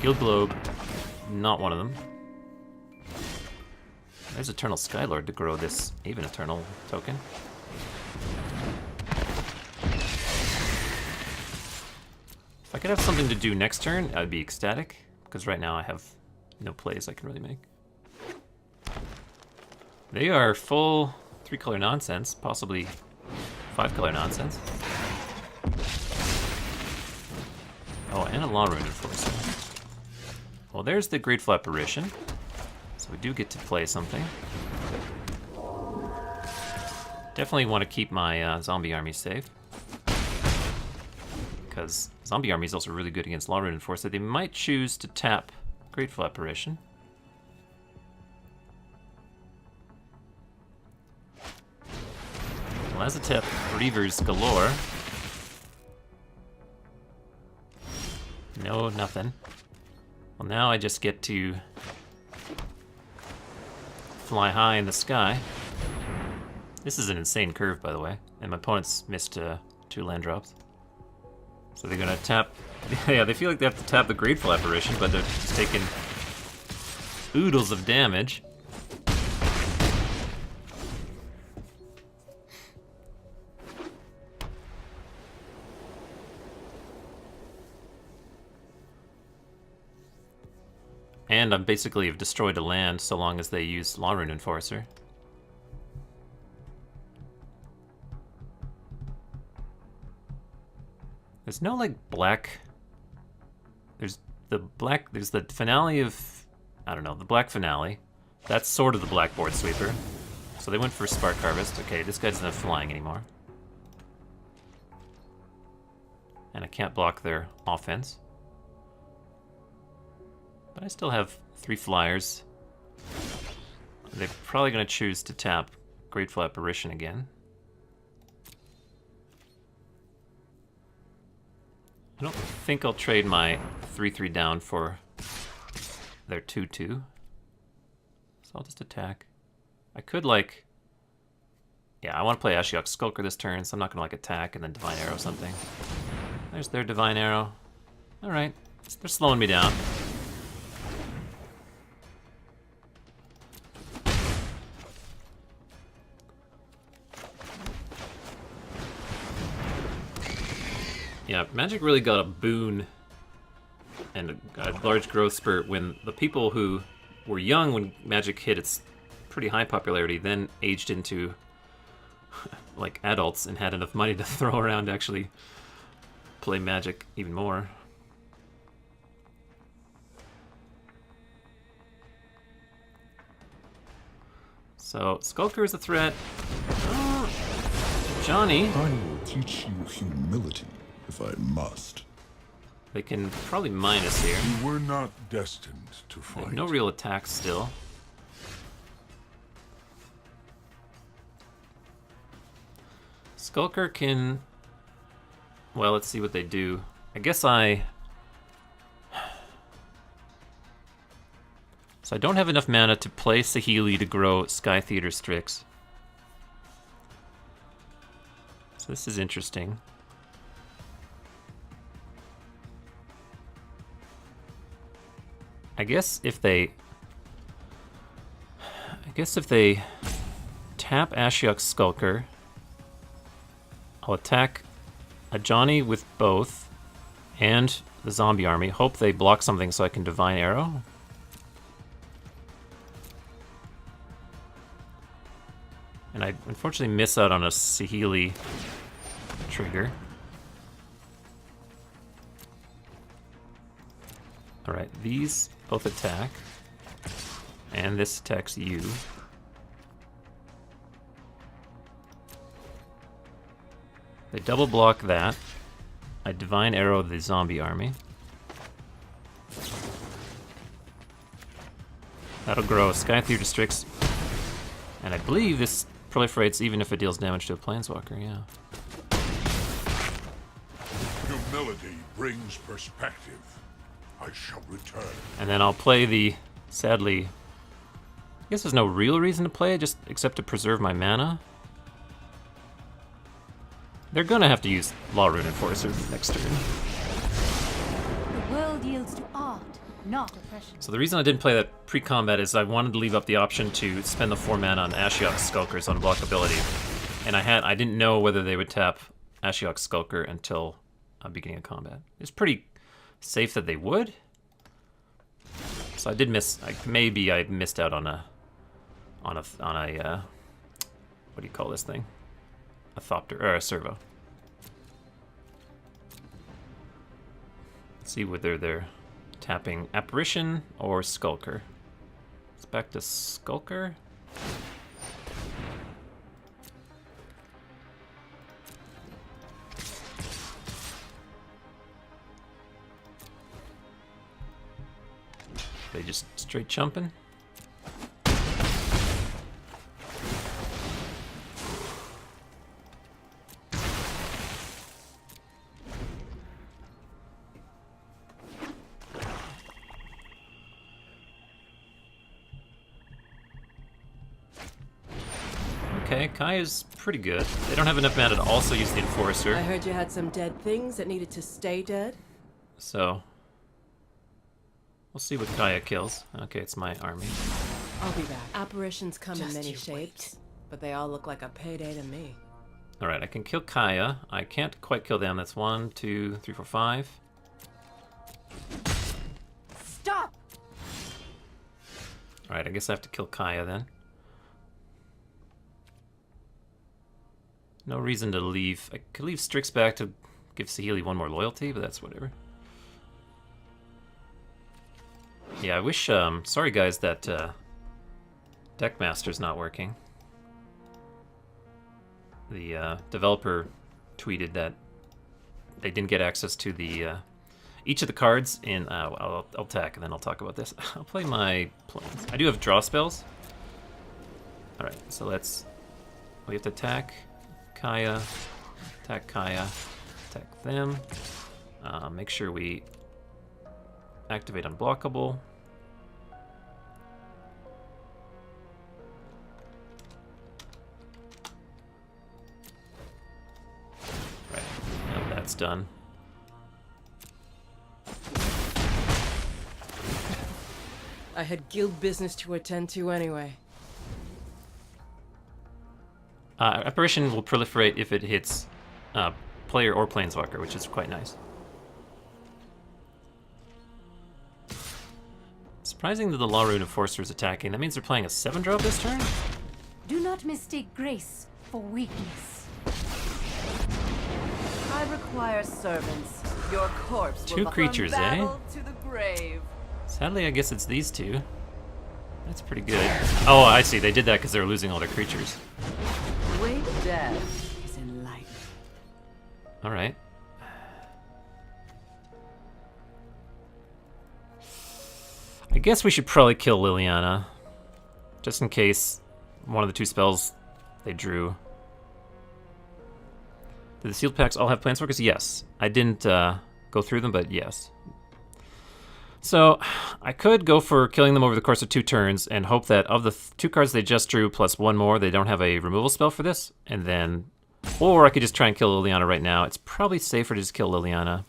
Guild Globe, not one of them. There's Eternal Skylord to grow this even Eternal token. If I could have something to do next turn, I'd be ecstatic, because right now I have no plays I can really make. They are full 3-color nonsense, possibly 5-color nonsense. Oh, and a Law Rune Enforcer. Well, there's the Grateful Apparition. So we do get to play something. Definitely want to keep my zombie army safe. Because zombie army is also really good against Law Rune Enforcer. They might choose to tap Grateful Apparition. Lazotep Reavers galore. No, nothing. Well, now I just get to fly high in the sky. This is an insane curve, by the way, and my opponent's missed 2 land drops. So they're gonna tap. Yeah, they feel like they have to tap the Grateful Apparition, but they're just taking oodles of damage. And I'm basically have destroyed a land so long as they use Law Rune Enforcer. There's no like black. There's the finale of, I don't know, the black finale. That's sort of the blackboard sweeper. So they went for Spark Harvest. Okay, this guy doesn't have flying anymore. And I can't block their offense. But I still have 3 flyers. They're probably going to choose to tap Grateful Apparition again. I don't think I'll trade my 3/3 down for their 2/2. So I'll just attack. I could like... Yeah, I want to play Ashiok Skulker this turn, so I'm not going to like attack and then Divine Arrow something. There's their Divine Arrow. Alright, they're slowing me down. Yeah, Magic really got a boon and a large growth spurt when the people who were young when Magic hit its pretty high popularity then aged into like adults and had enough money to throw around to actually play Magic even more. So, Skulker is a threat. Johnny. I will teach you humility if I must. They can probably mine us here. You were not destined to fight. No real attacks still. Skulker can... Well, let's see what they do. I guess So I don't have enough mana to play Saheeli to grow Sky Theater Strix. So this is interesting. I guess if they tap Ashiok Skulker, I'll attack a Johnny with both and the zombie army. Hope they block something so I can Divine Arrow. And I unfortunately miss out on a Saheeli trigger. Alright, these both attack. And this attacks you. They double block that. I Divine Arrow the zombie army. That'll grow. Skythew restricts. And I believe this proliferates even if it deals damage to a planeswalker, yeah. Humility brings perspective. I shall return. And then I'll play the, sadly, I guess there's no real reason to play it, just except to preserve my mana. They're gonna have to use Law Rune Enforcer next turn. The world yields to art, not oppression. So the reason I didn't play that pre-combat is I wanted to leave up the option to spend the 4 mana on Ashiok's Skulker's unblockability. And I didn't know whether they would tap Ashiok's Skulker until beginning of combat. It's pretty safe that they would. So I did miss, maybe I missed out on a what do you call this thing? A Thopter, or a Servo. Let's see whether they're tapping Apparition or Skulker. It's back to Skulker. They just straight chumping. Okay, Kaya's pretty good. They don't have enough mana to also use the Enforcer. I heard you had some dead things that needed to stay dead. So we'll see what Kaya kills. Okay, it's my army. I'll be back. Apparitions come Just in many you shapes, but they all look like a payday to me. Alright, I can kill Kaya. I can't quite kill them. That's 1, 2, 3, 4, 5. Stop! Alright, I guess I have to kill Kaya then. No reason to leave. I could leave Strix back to give Saheeli 1 more loyalty, but that's whatever. Yeah, I wish, sorry guys that Deckmaster's not working. The developer tweeted that they didn't get access to the each of the cards in. I'll attack and then I'll talk about this. I'll play my planes. I do have draw spells. All right, so we have to attack Kaya, attack them. Make sure we activate unblockable. Right, now that's done. I had guild business to attend to anyway. Apparition will proliferate if it hits player or planeswalker, which is quite nice. Surprising that the Law Rune Enforcer is attacking. That means they're playing a 7-drop this turn? Do not mistake grace for weakness. I require servants. Your corpse will 2 look creatures, on eh? battle to the grave. Sadly, I guess it's these 2. That's pretty good. Oh, I see. They did that because they were losing all their creatures. The way to death is enlightened. All right. I guess we should probably kill Liliana, just in case one of the 2 spells they drew. Did the sealed packs all have planeswalkers? Yes. I didn't go through them, but yes. So I could go for killing them over the course of 2 turns and hope that of the 2 cards they just drew plus 1 more, they don't have a removal spell for this, and then, or I could just try and kill Liliana right now. It's probably safer to just kill Liliana.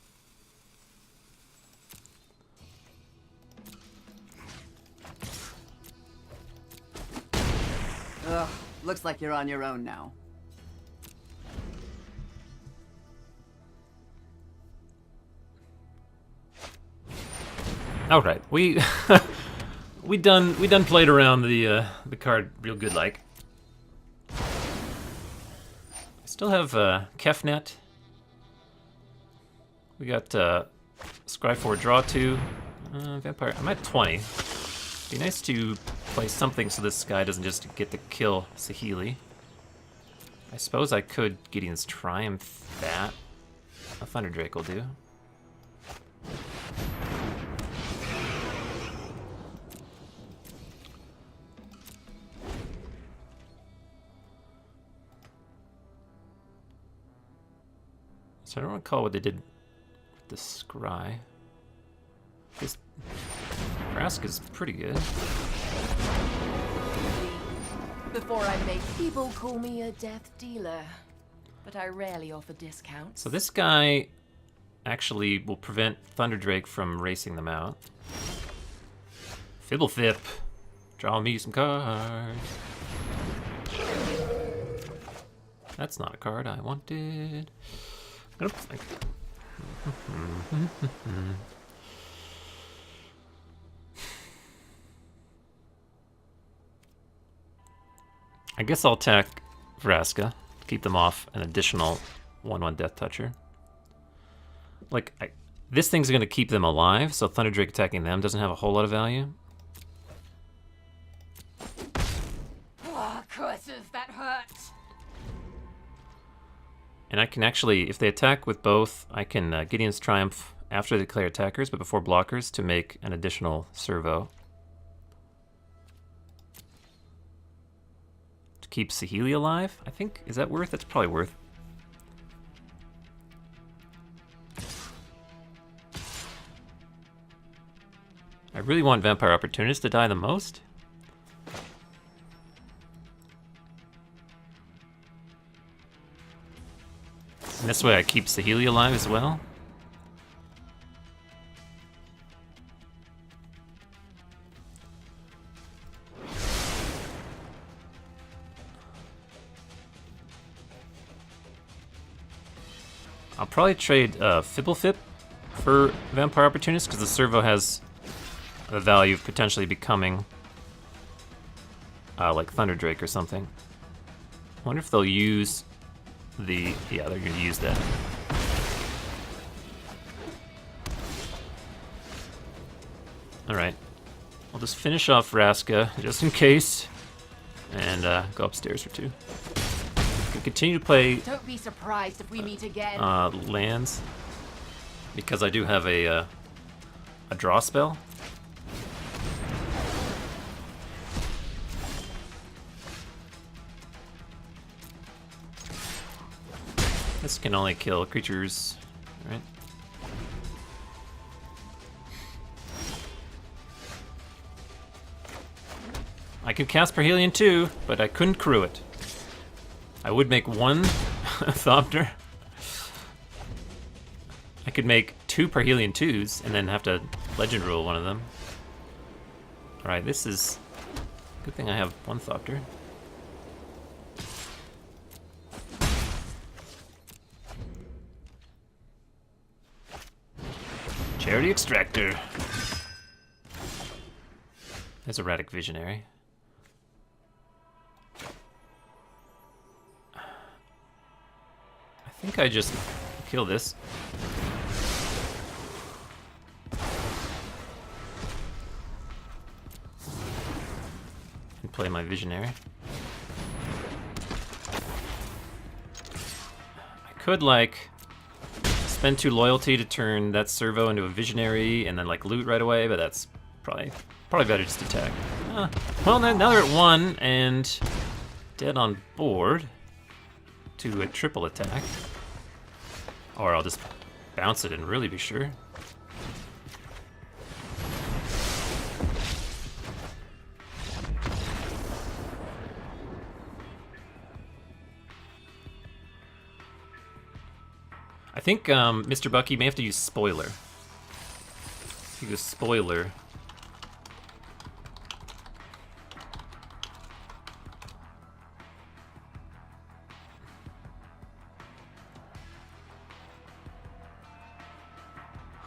Ugh, looks like you're on your own now. All right, we we done played around the card real good like. I still have Kefnet. We got Scry 4 draw 2. Vampire. I'm at 20. Be nice to play something so this guy doesn't just get to kill Saheeli. I suppose I could Gideon's Triumph that. A Thunder Drake will do. So I don't recall what they did with the Scry. This Rask is pretty good. Before I make people call me a death dealer, but I rarely offer discounts. So this guy actually will prevent Thunder Drake from racing them out. Fibblethip, draw me some cards. That's not a card I wanted. I guess I'll attack Vraska, keep them off an additional 1/1 Death Toucher. Like, this thing's going to keep them alive, so Thunder Drake attacking them doesn't have a whole lot of value. Oh, curses, that hurts. And I can actually, if they attack with both, I can Gideon's Triumph after they declare attackers, but before blockers, to make an additional servo. To keep Saheeli alive, I think. Is that worth? That's probably worth. I really want Vampire Opportunist to die the most. And this way I keep Saheeli alive as well. I'll probably trade Fibblethip for Vampire Opportunist because the servo has the value of potentially becoming like Thunder Drake or something. I wonder if they'll use the... yeah, they're going to use that. Alright. I'll just finish off Vraska, just in case, and go upstairs for 2. We can continue to play... Don't be surprised if we meet again. lands, because I do have a draw spell. This can only kill creatures, right? I could cast Parhelion too, but I couldn't crew it. I would make 1 Thopter. I could make 2 Parhelion 2s and then have to Legend Rule one of them. Alright, this is... good thing I have 1 Thopter. Charity Extractor. There's Erratic Visionary. I think I just kill this. And play my Visionary. I could, like, spend 2 loyalty to turn that servo into a Visionary and then, like, loot right away, but that's probably better just attack. Well, now they're at 1 and dead on board to a triple attack. Or I'll just bounce it and really be sure. I think Mr. Bucky may have to use Spoiler. If you go Spoiler...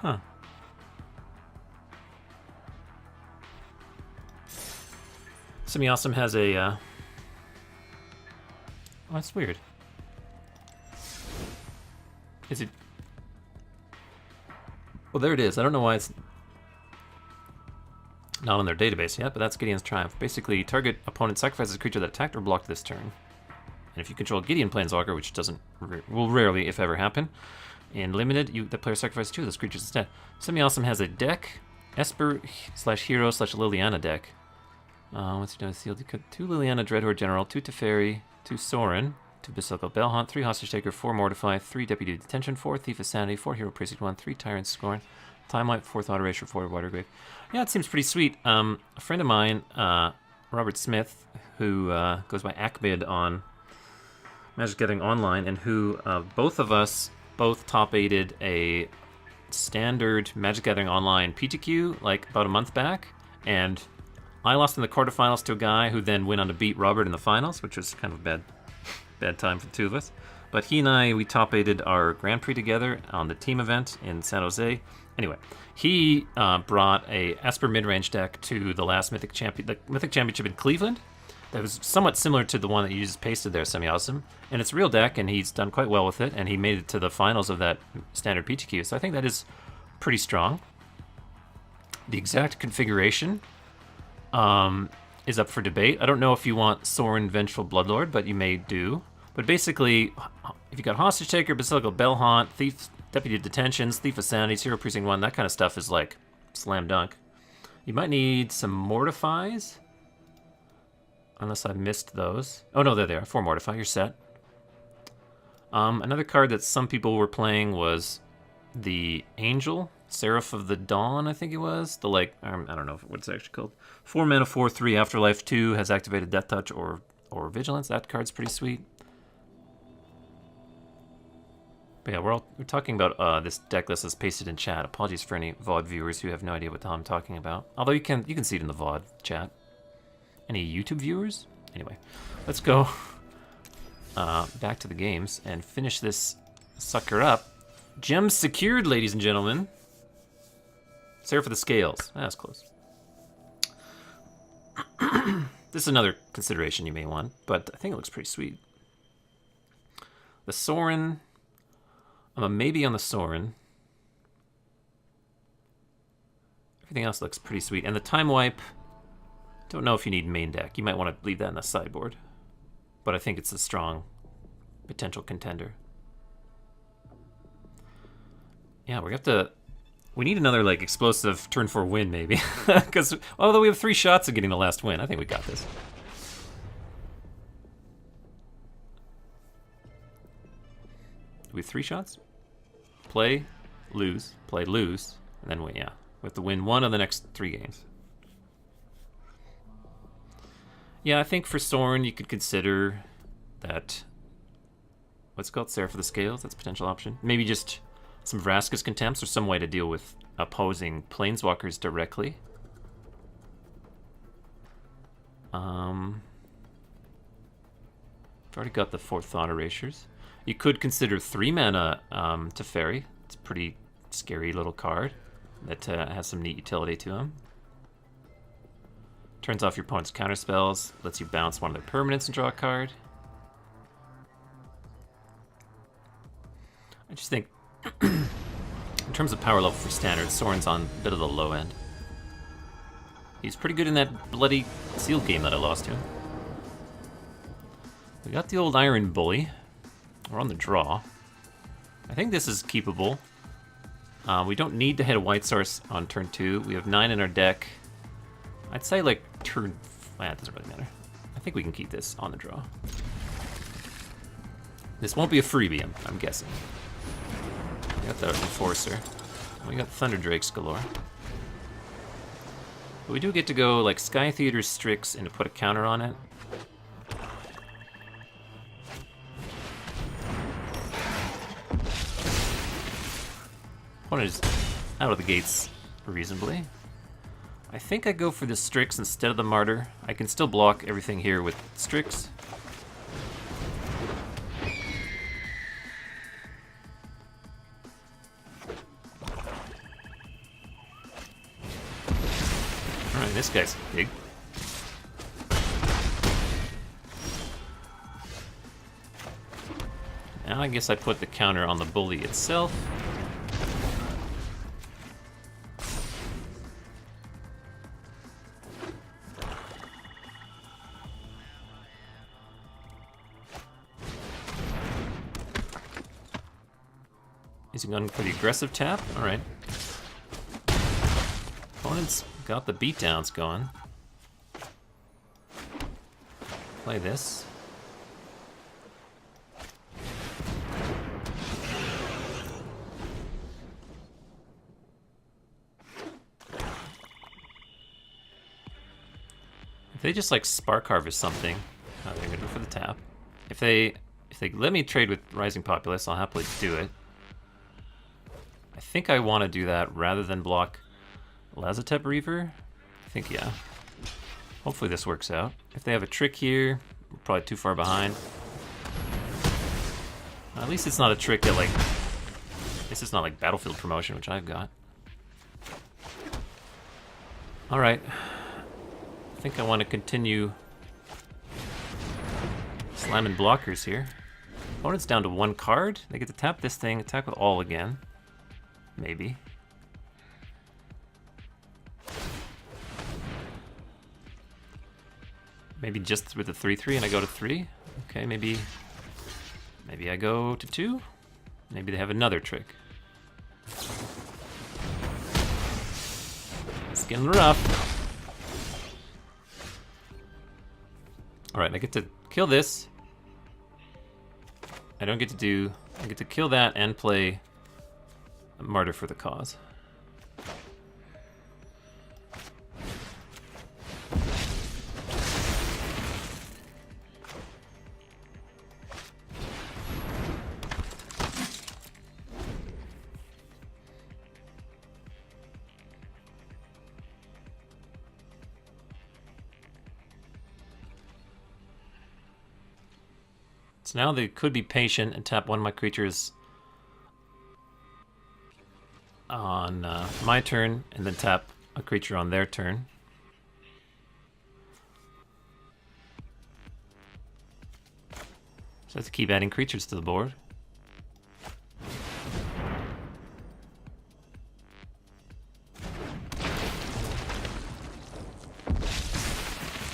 Huh. Semi-Awesome has a... Oh, that's weird. Is it... Well, there it is. I don't know why it's not on their database yet, but that's Gideon's Triumph. Basically, target opponent sacrifices a creature that attacked or blocked this turn. And if you control Gideon Planeswalker, which will rarely, if ever, happen, in Limited, the player sacrifices 2 of those creatures instead. Semi-Awesome has a deck, Esper/Hero/Liliana deck. What's he doing? Sealed. 2 Liliana Dreadhorde General, 2 Teferi, 2 Sorin, 2 Basilical Bellhaunt, 3 Hostage Taker, 4 Mortify, 3 Deputy Detention, 4 Thief of Sanity, 4 Hero Precinct 1, 3 Tyrant Scorn, Time Wipe, 4 Thought Erasure, 4 Watergrave. Yeah, it seems pretty sweet. A friend of mine, Robert Smith, who goes by Akbid on Magic Gathering Online, and who both of us top 8'd a standard Magic Gathering Online PTQ like about a month back, and I lost in the quarterfinals to a guy who then went on to beat Robert in the finals, which was kind of a bad time for the two of us. But he and I, we top 8'd our Grand Prix together on the team event in San Jose. Anyway, he brought a Esper mid-range deck to the last Mythic Championship in Cleveland. That was somewhat similar to the one that you just pasted there, Semi-Awesome. And it's a real deck, and he's done quite well with it, and he made it to the finals of that standard PTQ. So I think that is pretty strong. The exact configuration is up for debate. I don't know if you want Sorin Vengeful Bloodlord, but you may do. But basically, if you got Hostage Taker, Basilical Bellhaunt, Thief, Deputy Detentions, Thief of Sanity, Hero Precinct 1, that kind of stuff is like slam dunk. You might need some Mortifies, unless I missed those. Oh no, there they are. 4 Mortify, you're set. Another card that some people were playing was the Angel, Seraph of the Dawn, I think it was. The I don't know what it's actually called. 4 mana, 4/3, Afterlife 2, has activated Death Touch or Vigilance. That card's pretty sweet. But yeah, we're talking about this deck list that's pasted in chat. Apologies for any VOD viewers who have no idea what the hell I'm talking about. Although you can see it in the VOD chat. Any YouTube viewers? Anyway, let's go back to the games and finish this sucker up. Gems secured, ladies and gentlemen. Seraph of the Scales. That's close. This is another consideration you may want, but I think it looks pretty sweet. The Sorin. I'm maybe on the Sorin. Everything else looks pretty sweet. And the Time Wipe, don't know if you need main deck. You might want to leave that in the sideboard. But I think it's a strong potential contender. Yeah, we need another like explosive turn 4 win maybe. Because although we have 3 shots of getting the last win, I think we got this. We have 3 shots? Play, lose, and then win, yeah. We have to win 1 of the next 3 games. Yeah, I think for Sorin you could consider that, what's it called? Seraph of the Scales, that's a potential option. Maybe just some Vraska's Contempts or some way to deal with opposing Planeswalkers directly. I've already got the 4 Thought Erasures. You could consider 3 mana Teferi. It's a pretty scary little card that has some neat utility to him. Turns off your opponent's counterspells, lets you bounce one of their permanents and draw a card. I just think, in terms of power level for standard, Sorin's on a bit of the low end. He's pretty good in that bloody sealed game that I lost to him. We got the old Iron Bully. We're on the draw. I think this is keepable. We don't need to hit a white source on turn 2. We have 9 in our deck. I'd say like turn... it doesn't really matter. I think we can keep this on the draw. This won't be a freebie, I'm guessing. We got the Enforcer. We got Thunder Drakes galore. But we do get to go like Sky Theater Strix and to put a counter on it. Opponent is out of the gates reasonably. I think I go for the Strix instead of the Martyr. I can still block everything here with Strix. Alright, this guy's big. Now I guess I put the counter on the bully itself. Is he going for the aggressive tap? Alright. Opponent's got the beatdowns going. Play this. If they just like Spark Harvest something, they're gonna go for the tap. If they let me trade with Rising Populace, I'll happily do it. I think I want to do that rather than block Lazotep Reaver. I think, yeah. Hopefully this works out. If they have a trick here, we're probably too far behind. At least it's not a trick that, like, this is not like Battlefield Promotion, which I've got. Alright. I think I want to continue slamming blockers here. Opponent's down to 1 card. They get to tap this thing, attack with all again. Maybe. Maybe just with the 3/3 and I go to 3. Okay, maybe I go to 2. Maybe they have another trick. It's getting rough. Alright, I get to kill this. I don't get to do... I get to kill that and play Martyr for the Cause. So now they could be patient and tap one of my creatures on my turn, and then tap a creature on their turn. So I have to keep adding creatures to the board.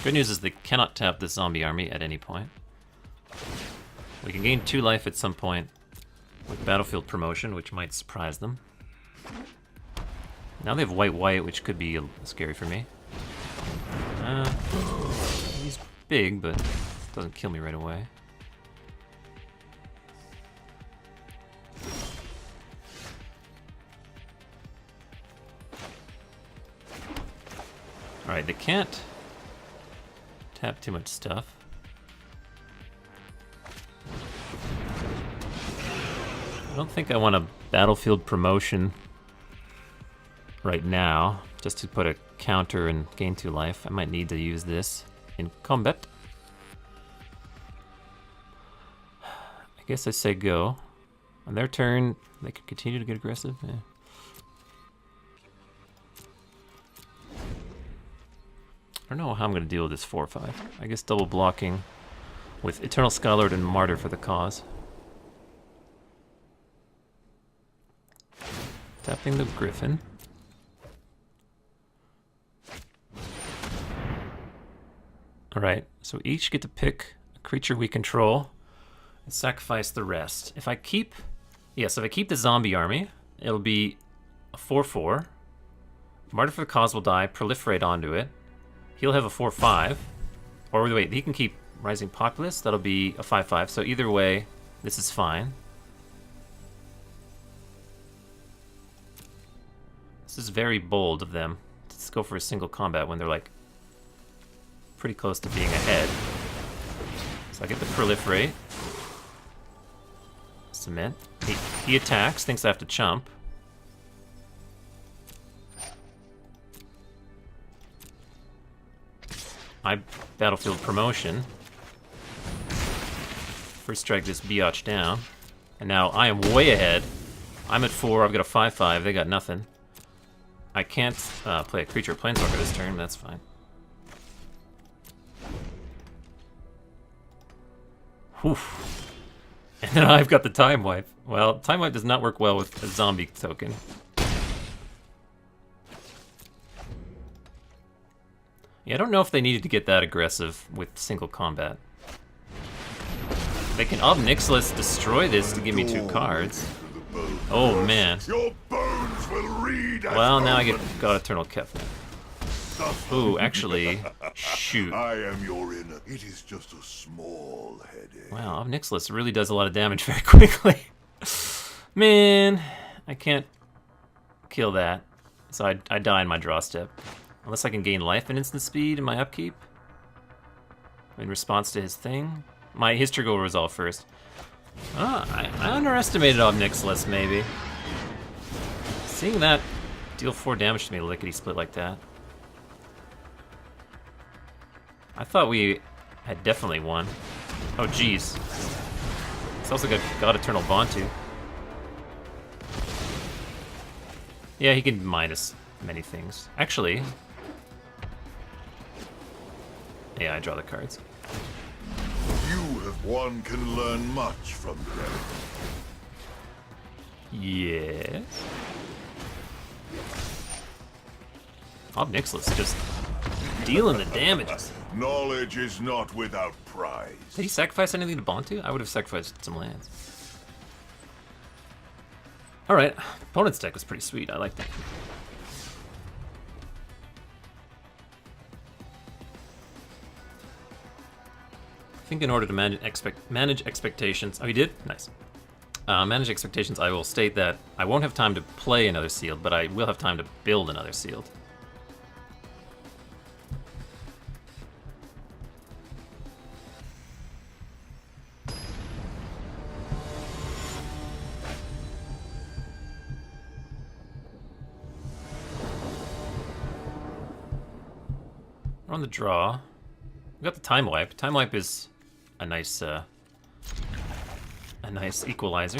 Good news is they cannot tap the zombie army at any point. We can gain 2 life at some point with Battlefield Promotion, which might surprise them. Now they have white, which could be scary for me. He's big, but doesn't kill me right away. Alright, they can't tap too much stuff. I don't think I want a Battlefield Promotion right now, just to put a counter and gain 2 life. I might need to use this in combat. I guess I say go. On their turn, they can continue to get aggressive. Yeah. I don't know how I'm going to deal with this 4/5. I guess double blocking with Eternal Skylord and Martyr for the Cause. Tapping the Griffin. Alright, so each get to pick a creature we control and sacrifice the rest. If I keep... Yes, if I keep the zombie army, it'll be a 4/4. Martyr for the Cause will die, proliferate onto it. He'll have a 4/5. Or wait, he can keep Rising Populace, that'll be a 5/5. So either way, this is fine. This is very bold of them to go for a single combat when they're like pretty close to being ahead. So I get the proliferate. Cement. He attacks, thinks I have to chump. I Battlefield Promotion. First strike this biatch down. And now I am way ahead. I'm at 4, I've got a 5/5, they got nothing. I can't play a creature or planeswalker this turn, but that's fine. Whew. And then I've got the Time Wipe. Well, Time Wipe does not work well with a zombie token. Yeah, I don't know if they needed to get that aggressive with single combat. They can Ob Nixilis destroy this to give me 2 cards. Oh man. Your bones will read. Well, now I get God Eternal Kefnet. Ooh, actually, shoot. I am your inner. It is just a small headache. Wow, Ob Nixilis really does a lot of damage very quickly. Man, I can't kill that. So I die in my draw step. Unless I can gain life and instant speed in my upkeep. In response to his thing. My history will resolve first. Ah, I underestimated Ob Nixilis, maybe. Seeing that deal 4 damage to me lickety split like that. I thought we had definitely won. Oh, jeez. It's also got God Eternal Bantu. Yeah, he can minus many things. Actually... Yeah, I draw the cards. One can learn much from them. Yes. Ob Nixilis just dealing the damages. Knowledge is not without prize. Did he sacrifice anything to Bantu? I would have sacrificed some lands. Alright, opponent's deck was pretty sweet. I like that. I think in order to manage expectations... Oh, you did? Nice. Manage expectations, I will state that I won't have time to play another sealed, but I will have time to build another sealed. We're on the draw. We got the Time Wipe. Time Wipe is a nice equalizer.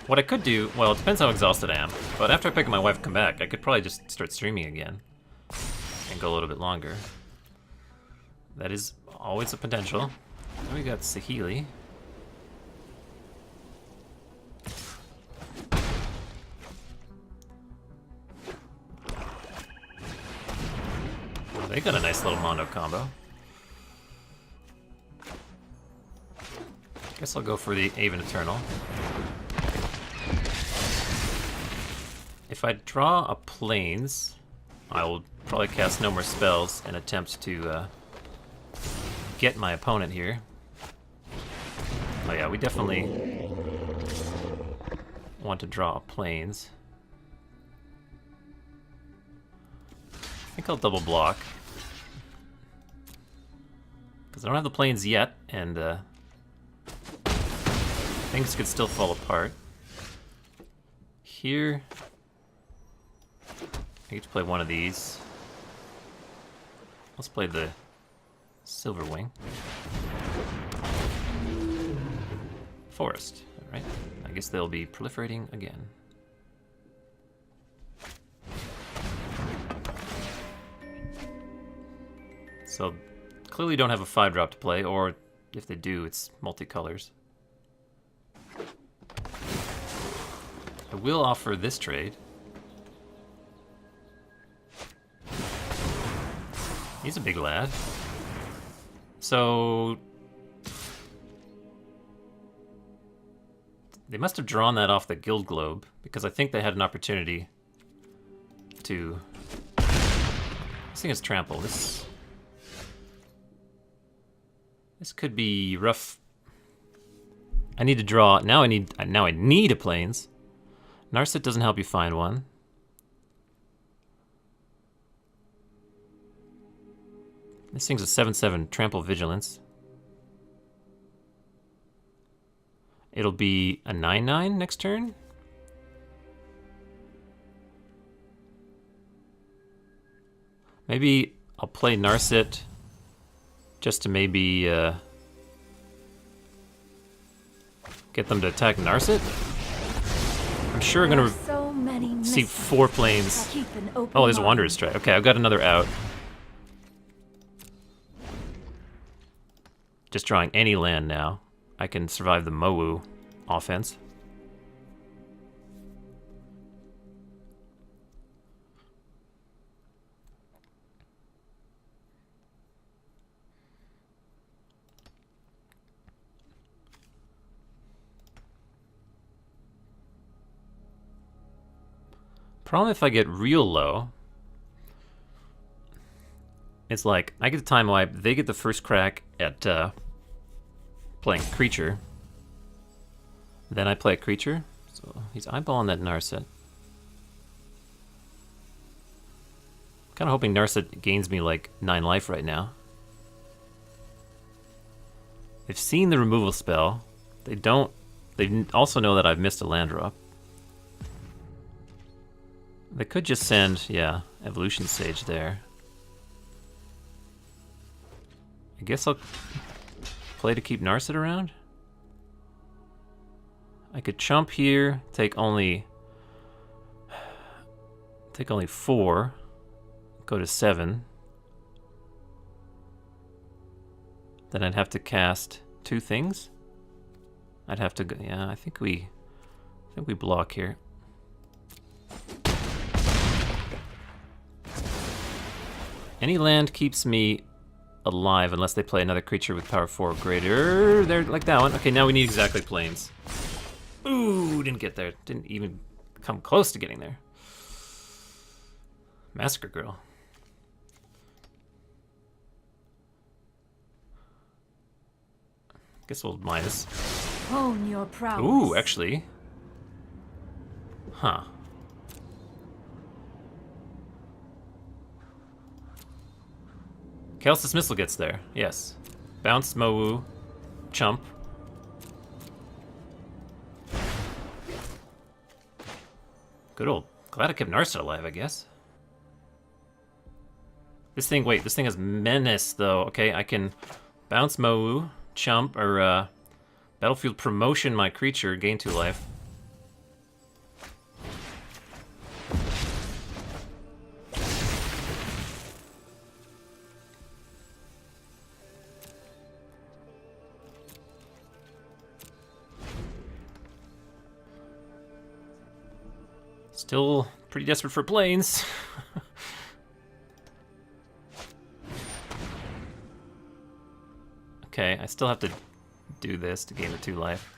What I could do, well, it depends how exhausted I am, but after I pick up my wife and come back, I could probably just start streaming again and go a little bit longer. That is always a potential. Then we got Saheeli. They got a nice little Mondo combo. Guess I'll go for the Aven Eternal. If I draw a Plains, I will probably cast no more spells and attempt to get my opponent here. Oh yeah, we definitely want to draw a Plains. I think I'll double block. Because I don't have the Plains yet, and things could still fall apart. Here, I get to play one of these. Let's play the Silver Wing. Forest, alright. I guess they'll be proliferating again. So, clearly don't have a 5-drop to play, or if they do, it's multicolors. I will offer this trade. He's a big lad. So... they must have drawn that off the Guild Globe, because I think they had an opportunity to... This thing is Trample. This could be rough. I need to draw. Now I need a Plains. Narset doesn't help you find one. This thing's a 7/7 Trample Vigilance. It'll be a 9/9 next turn. Maybe I'll play Narset just to maybe get them to attack Narset. I'm sure I'm gonna see 4 Plains. Oh, there's a Wanderer's Strike. Okay, I've got another out. just drawing any land now, I can survive the Mowu offense. Problem if I get real low, it's like I get the time wipe, they get the first crack at playing creature. Then I play a creature, so he's eyeballing that Narset. Kind of hoping Narset gains me like 9 life right now. They've seen the removal spell. They also know that I've missed a land drop. They could just send, yeah, Evolution Sage there. I guess I'll play to keep Narset around. I could chump here, take only 4, go to 7. Then I'd have to cast 2 things. I'd have to go, yeah, I think we block here. Any land keeps me alive unless they play another creature with power 4 or greater. They're like that one. Okay, now we need exactly planes. Ooh, didn't get there. Didn't even come close to getting there. Massacre Girl. Guess we'll minus. Hone your prowess. Ooh, actually. Huh. Chaos Dismissal gets there, yes. Bounce, Mowu, chump. Good old. Glad I kept Narset alive, I guess. This thing, wait, this thing has Menace, though. Okay, I can bounce Mowu, chump, or Battlefield Promotion my creature, gain 2 life. Still pretty desperate for planes. Okay, I still have to do this to gain the 2 life.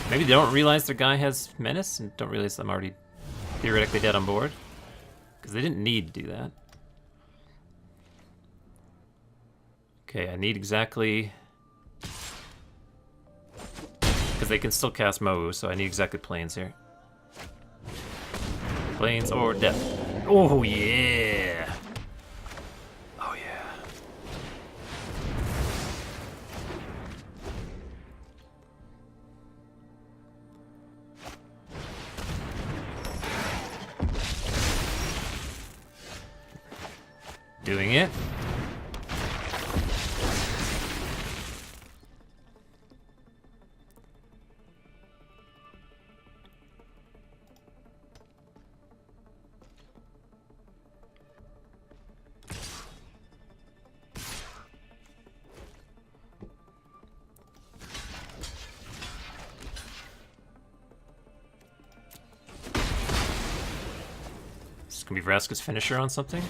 Maybe they don't realize their guy has Menace and don't realize I'm already theoretically dead on board. Because they didn't need to do that. Okay, I need exactly... Because they can still cast Mowu, so I need exactly planes here. Planes or death. Oh yeah! Oh yeah. Doing it. Gonna be Vraska's finisher on something?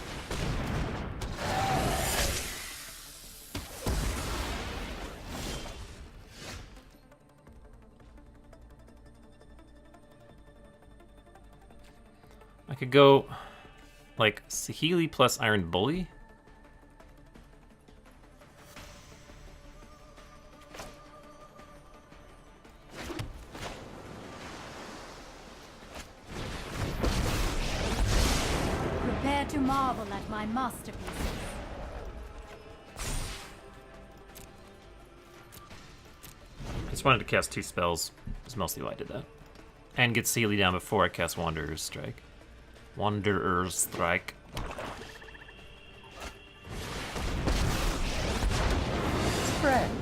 I could go like Saheeli plus Iron Bully. To marvel at my masterpieces. I just wanted to cast 2 spells. That's mostly why I did that. And get Saheeli down before I cast Wanderer's Strike. Wanderer's Strike. Friend.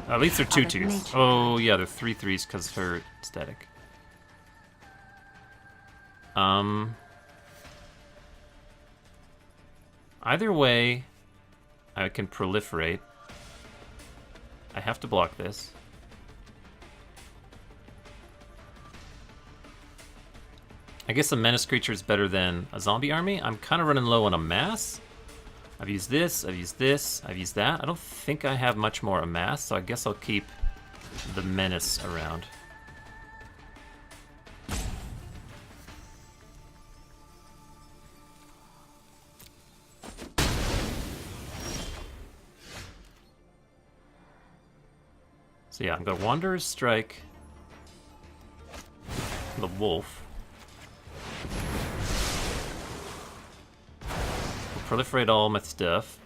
At least they're 2/2s. Oh yeah, they're 3/3s because of her static. Either way, I can proliferate. I have to block this. I guess a menace creature is better than a zombie army. I'm kind of running low on a mass. I've used this, I've used this, I've used that. I don't think I have much more amass, so I guess I'll keep the menace around. So yeah, I'm gonna Wanderer's Strike the wolf. We'll proliferate all my stuff.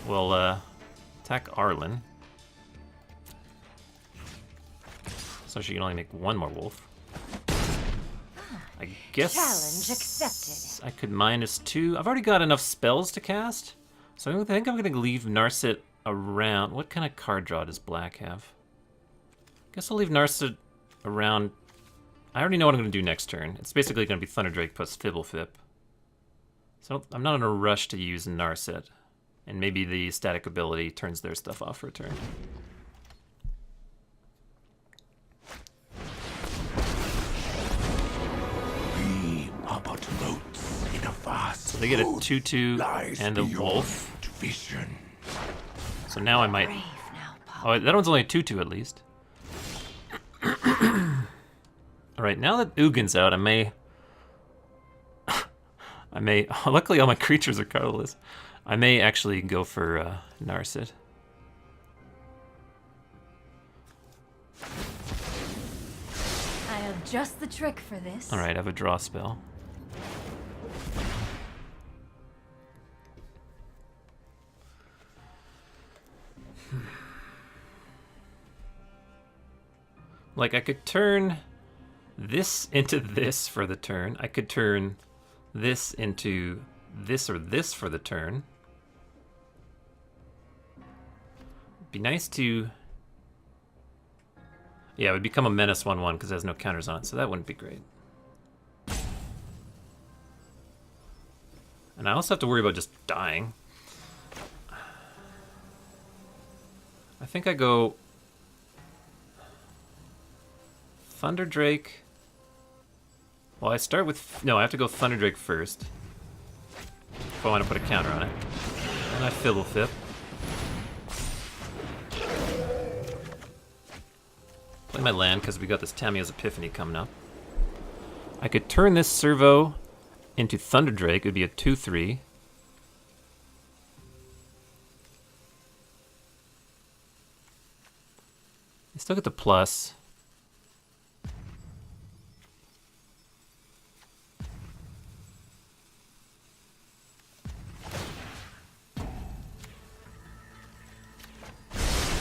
We'll attack Arlen. So she can only make one more wolf. I guess Challenge accepted. I could -2. I've already got enough spells to cast, so I think I'm gonna leave Narset around. What kind of card draw does black have? Guess I'll leave Narset around. I already know what I'm gonna do next turn. It's basically gonna be Thunderdrake plus Fibblefip. So I'm not in a rush to use Narset. And maybe the static ability turns their stuff off for a turn. We are but motes in a vast. So they get a 2/2 and a wolf. Vision. So now I might. Brave now, Pop. Oh, that one's only a 2/2 at least. Alright, now that Ugin's out, I may. Luckily, all my creatures are colorless. I may actually go for Narset. I have just the trick for this. Alright, I have a draw spell. Like, I could turn this into this for the turn. I could turn this into this or this for the turn. Be nice to... Yeah, it would become a menace 1/1 because it has no counters on it, so that wouldn't be great. And I also have to worry about just dying. I think I go... Thunderdrake. Well, I start with... No, I have to go Thunderdrake first. If I want to put a counter on it. And I Fibblefip. Play my land because we got this Tamiya's Epiphany coming up. I could turn this Servo into Thunderdrake. It would be a 2/3. I still get the plus.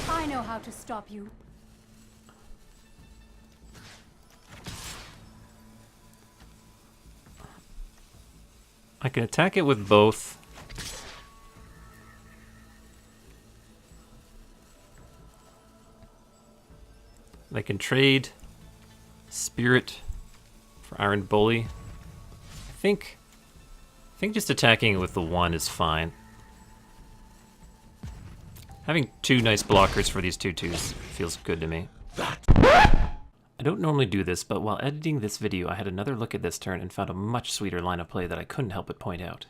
I know how to stop you. I can attack it with both. I can trade Spirit for Iron Bully. I think just attacking it with the 1 is fine. Having 2 nice blockers for these 2/2s feels good to me. I don't normally do this, but while editing this video, I had another look at this turn and found a much sweeter line of play that I couldn't help but point out.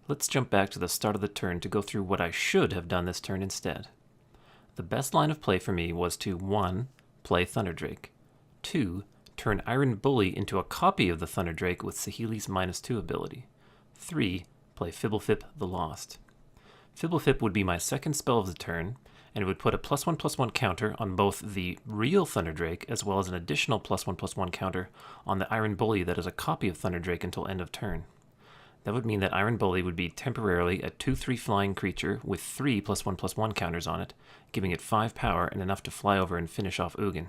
Let's jump back to the start of the turn to go through what I should have done this turn instead. The best line of play for me was to 1. Play Thunderdrake. 2. Turn Iron Bully into a copy of the Thunderdrake with Saheeli's -2 ability. 3. Play Fibblefip the Lost. Fibblefip would be my second spell of the turn, and it would put a +1/+1 counter on both the real Thunderdrake as well as an additional +1/+1 counter on the Iron Bully that is a copy of Thunderdrake until end of turn. That would mean that Iron Bully would be temporarily a 2/3 flying creature with 3 +1/+1 counters on it, giving it 5 power and enough to fly over and finish off Ugin.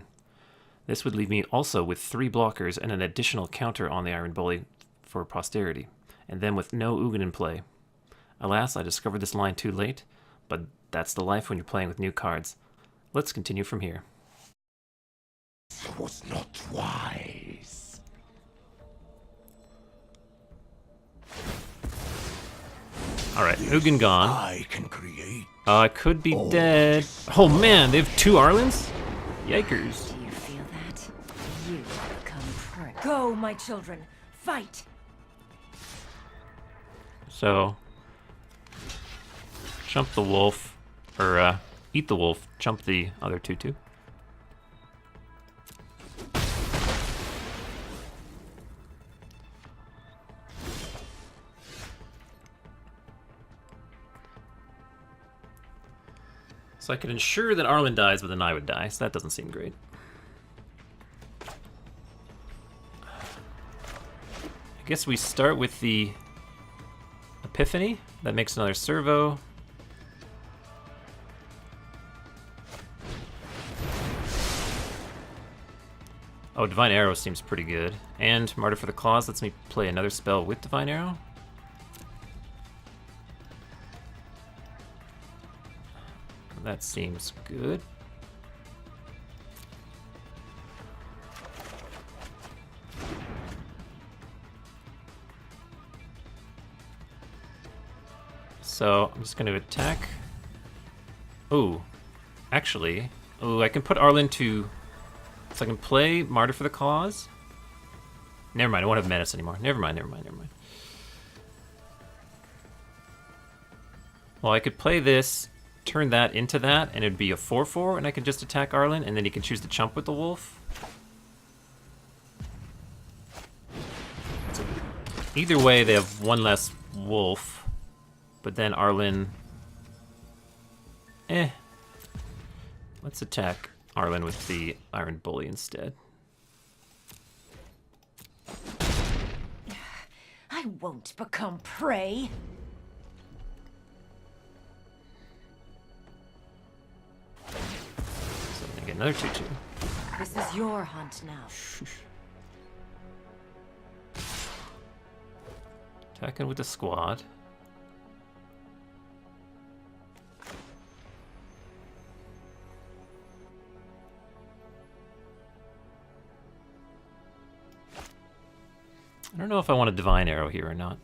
This would leave me also with 3 blockers and an additional counter on the Iron Bully for posterity, and then with no Ugin in play. Alas, I discovered this line too late, but that's the life when you're playing with new cards. Let's continue from here. It was not wise. Alright, Ugin gone. I can create. I could be dead. Oh man, they have 2 Arlens? Yikers. Do you feel that? You become prey. Go, my children. Fight. So, jump the wolf, or eat the wolf, jump the other 2 too. So I could ensure that Arlen dies, but then I would die, so that doesn't seem great. I guess we start with the Epiphany. That makes another servo. Oh, Divine Arrow seems pretty good. And Martyr for the Claws lets me play another spell with Divine Arrow. That seems good. So I'm just going to attack. Oh, actually, I can put Arlen to. So I can play Martyr for the Claws. Never mind, I won't have Menace anymore. Never mind. Well, I could play this, turn that into that, and it'd be a 4/4, and I could just attack Arlen, and then he can choose to chump with the wolf. So either way, they have 1 less wolf, but then Arlen. Let's attack Arlen with the Iron Bully instead. I won't become prey. So I get another 2/2. This is your hunt now. Attacking with the squad. I don't know if I want a Divine Arrow here or not.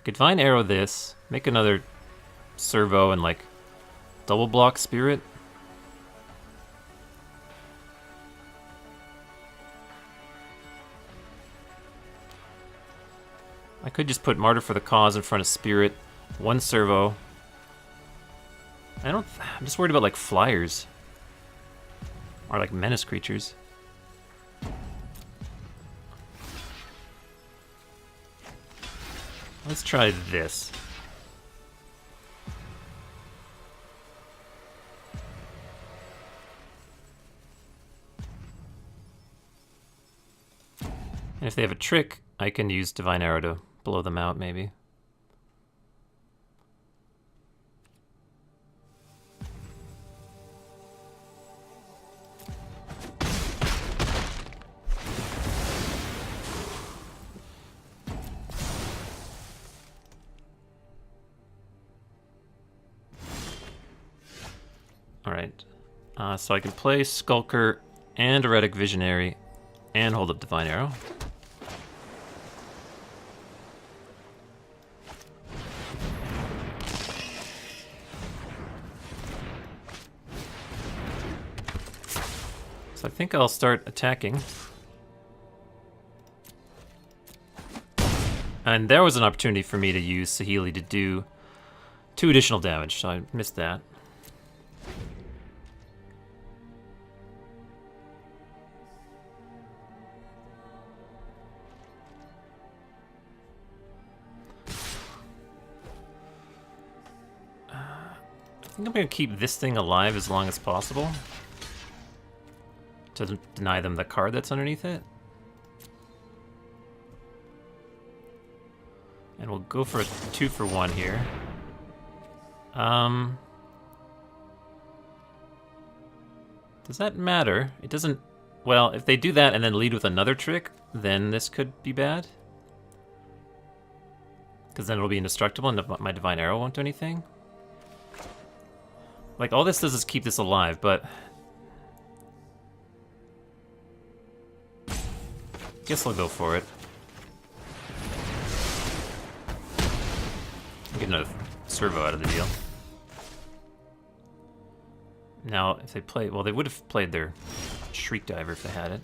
Could Divine Arrow this, make another servo and like double block Spirit. I could just put Martyr for the Cause in front of Spirit, 1 servo. I'm just worried about like flyers. Or like menace creatures. Let's try this. And if they have a trick, I can use Divine Arrow to blow them out, maybe. Alright, so I can play Skulker and Heretic Visionary and hold up Divine Arrow. So I think I'll start attacking. And there was an opportunity for me to use Saheeli to do 2 additional damage, so I missed that. I think I'm going to keep this thing alive as long as possible to deny them the card that's underneath it. And we'll go for a 2-for-1 here. Does that matter? It doesn't... Well, if they do that and then lead with another trick, then this could be bad. Because then it'll be indestructible and my Divine Arrow won't do anything. Like, all this does is keep this alive, but... Guess I'll go for it. Get another servo out of the deal. Now, if they play... Well, they would have played their Shriek Diver if they had it.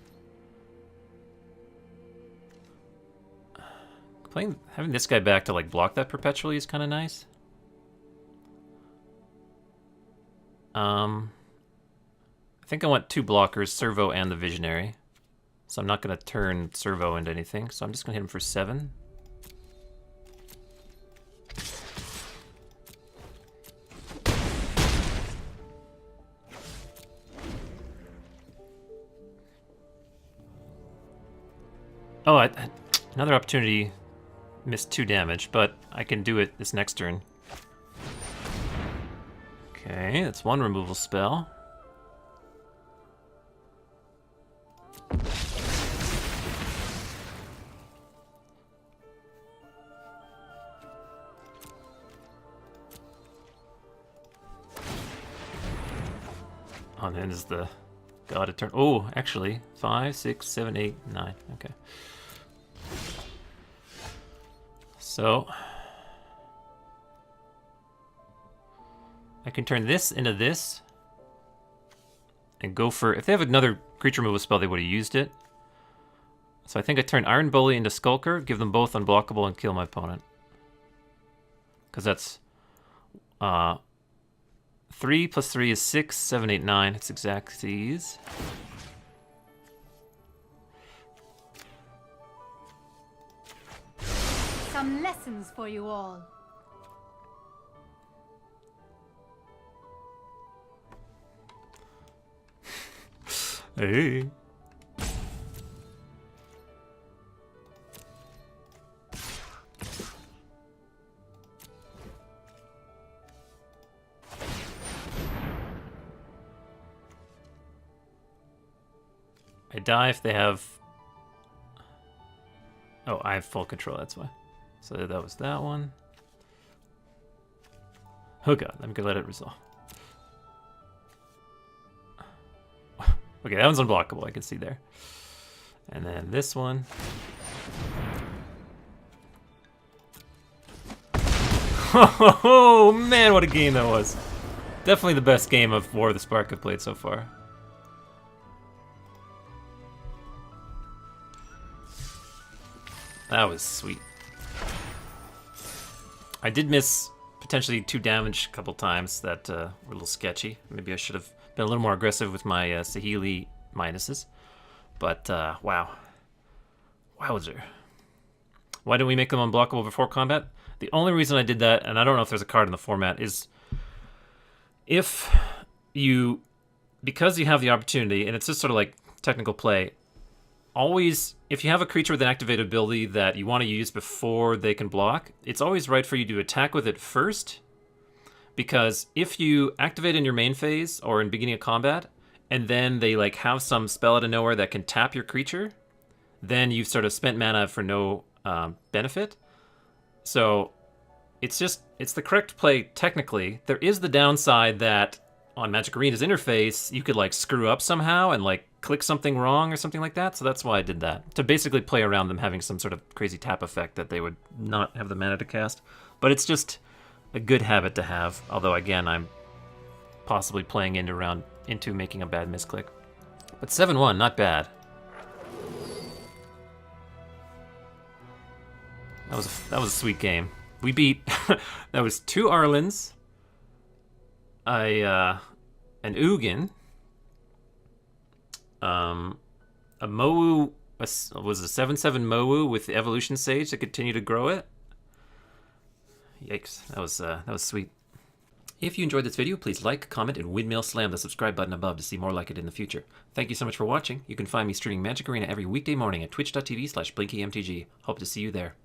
Having this guy back to like block that perpetually is kind of nice. I think I want 2 blockers, Servo and the Visionary. So I'm not going to turn Servo into anything. So I'm just going to hit him for 7. Oh, another opportunity. Missed 2 damage, but I can do it this next turn. Okay, that's 1 removal spell. Oh, then is the God Eternal. Oh, actually, 5, 6, 7, 8, 9. Okay. So I can turn this into this and go for... If they have another creature removal spell, they would have used it. So I think I turn Iron Bully into Skulker, give them both unblockable, and kill my opponent. Because that's 3 plus 3 is 6, 7, 8, 9. It's exacties. Some lessons for you all. Hey. I die if they have... Oh, I have full control, that's why. So that was that one. Oh god, I'm gonna let it resolve. Okay, that one's unblockable, I can see there. And then this one. Oh man, what a game that was. Definitely the best game of War of the Spark I've played so far. That was sweet. I did miss potentially 2 damage a couple times that were a little sketchy. Maybe I should have been a little more aggressive with my Saheeli minuses. But, wow. Wowzer. Why didn't we make them unblockable before combat? The only reason I did that, and I don't know if there's a card in the format, is if you... Because you have the opportunity, and it's just sort of like technical play, always, if you have a creature with an activated ability that you want to use before they can block, it's always right for you to attack with it first, because if you activate in your main phase or in beginning of combat, and then they like have some spell out of nowhere that can tap your creature, then you've sort of spent mana for no benefit. So it's the correct play technically. There is the downside that on Magic Arena's interface, you could like screw up somehow and like click something wrong or something like that. So that's why I did that, to basically play around them having some sort of crazy tap effect that they would not have the mana to cast. But it's just a good habit to have. Although again, I'm possibly playing into making a bad misclick. But 7-1, not bad. That was a sweet game. We beat that was 2 Arlens, an Ugin, a Mowu was a 7/7 Mowu with the Evolution Sage to continue to grow it. Yikes, that was sweet. If you enjoyed this video, please like, comment, and windmill slam the subscribe button above to see more like it in the future. Thank you so much for watching. You can find me streaming Magic Arena every weekday morning at twitch.tv/BlinkyMTG. Hope to see you there.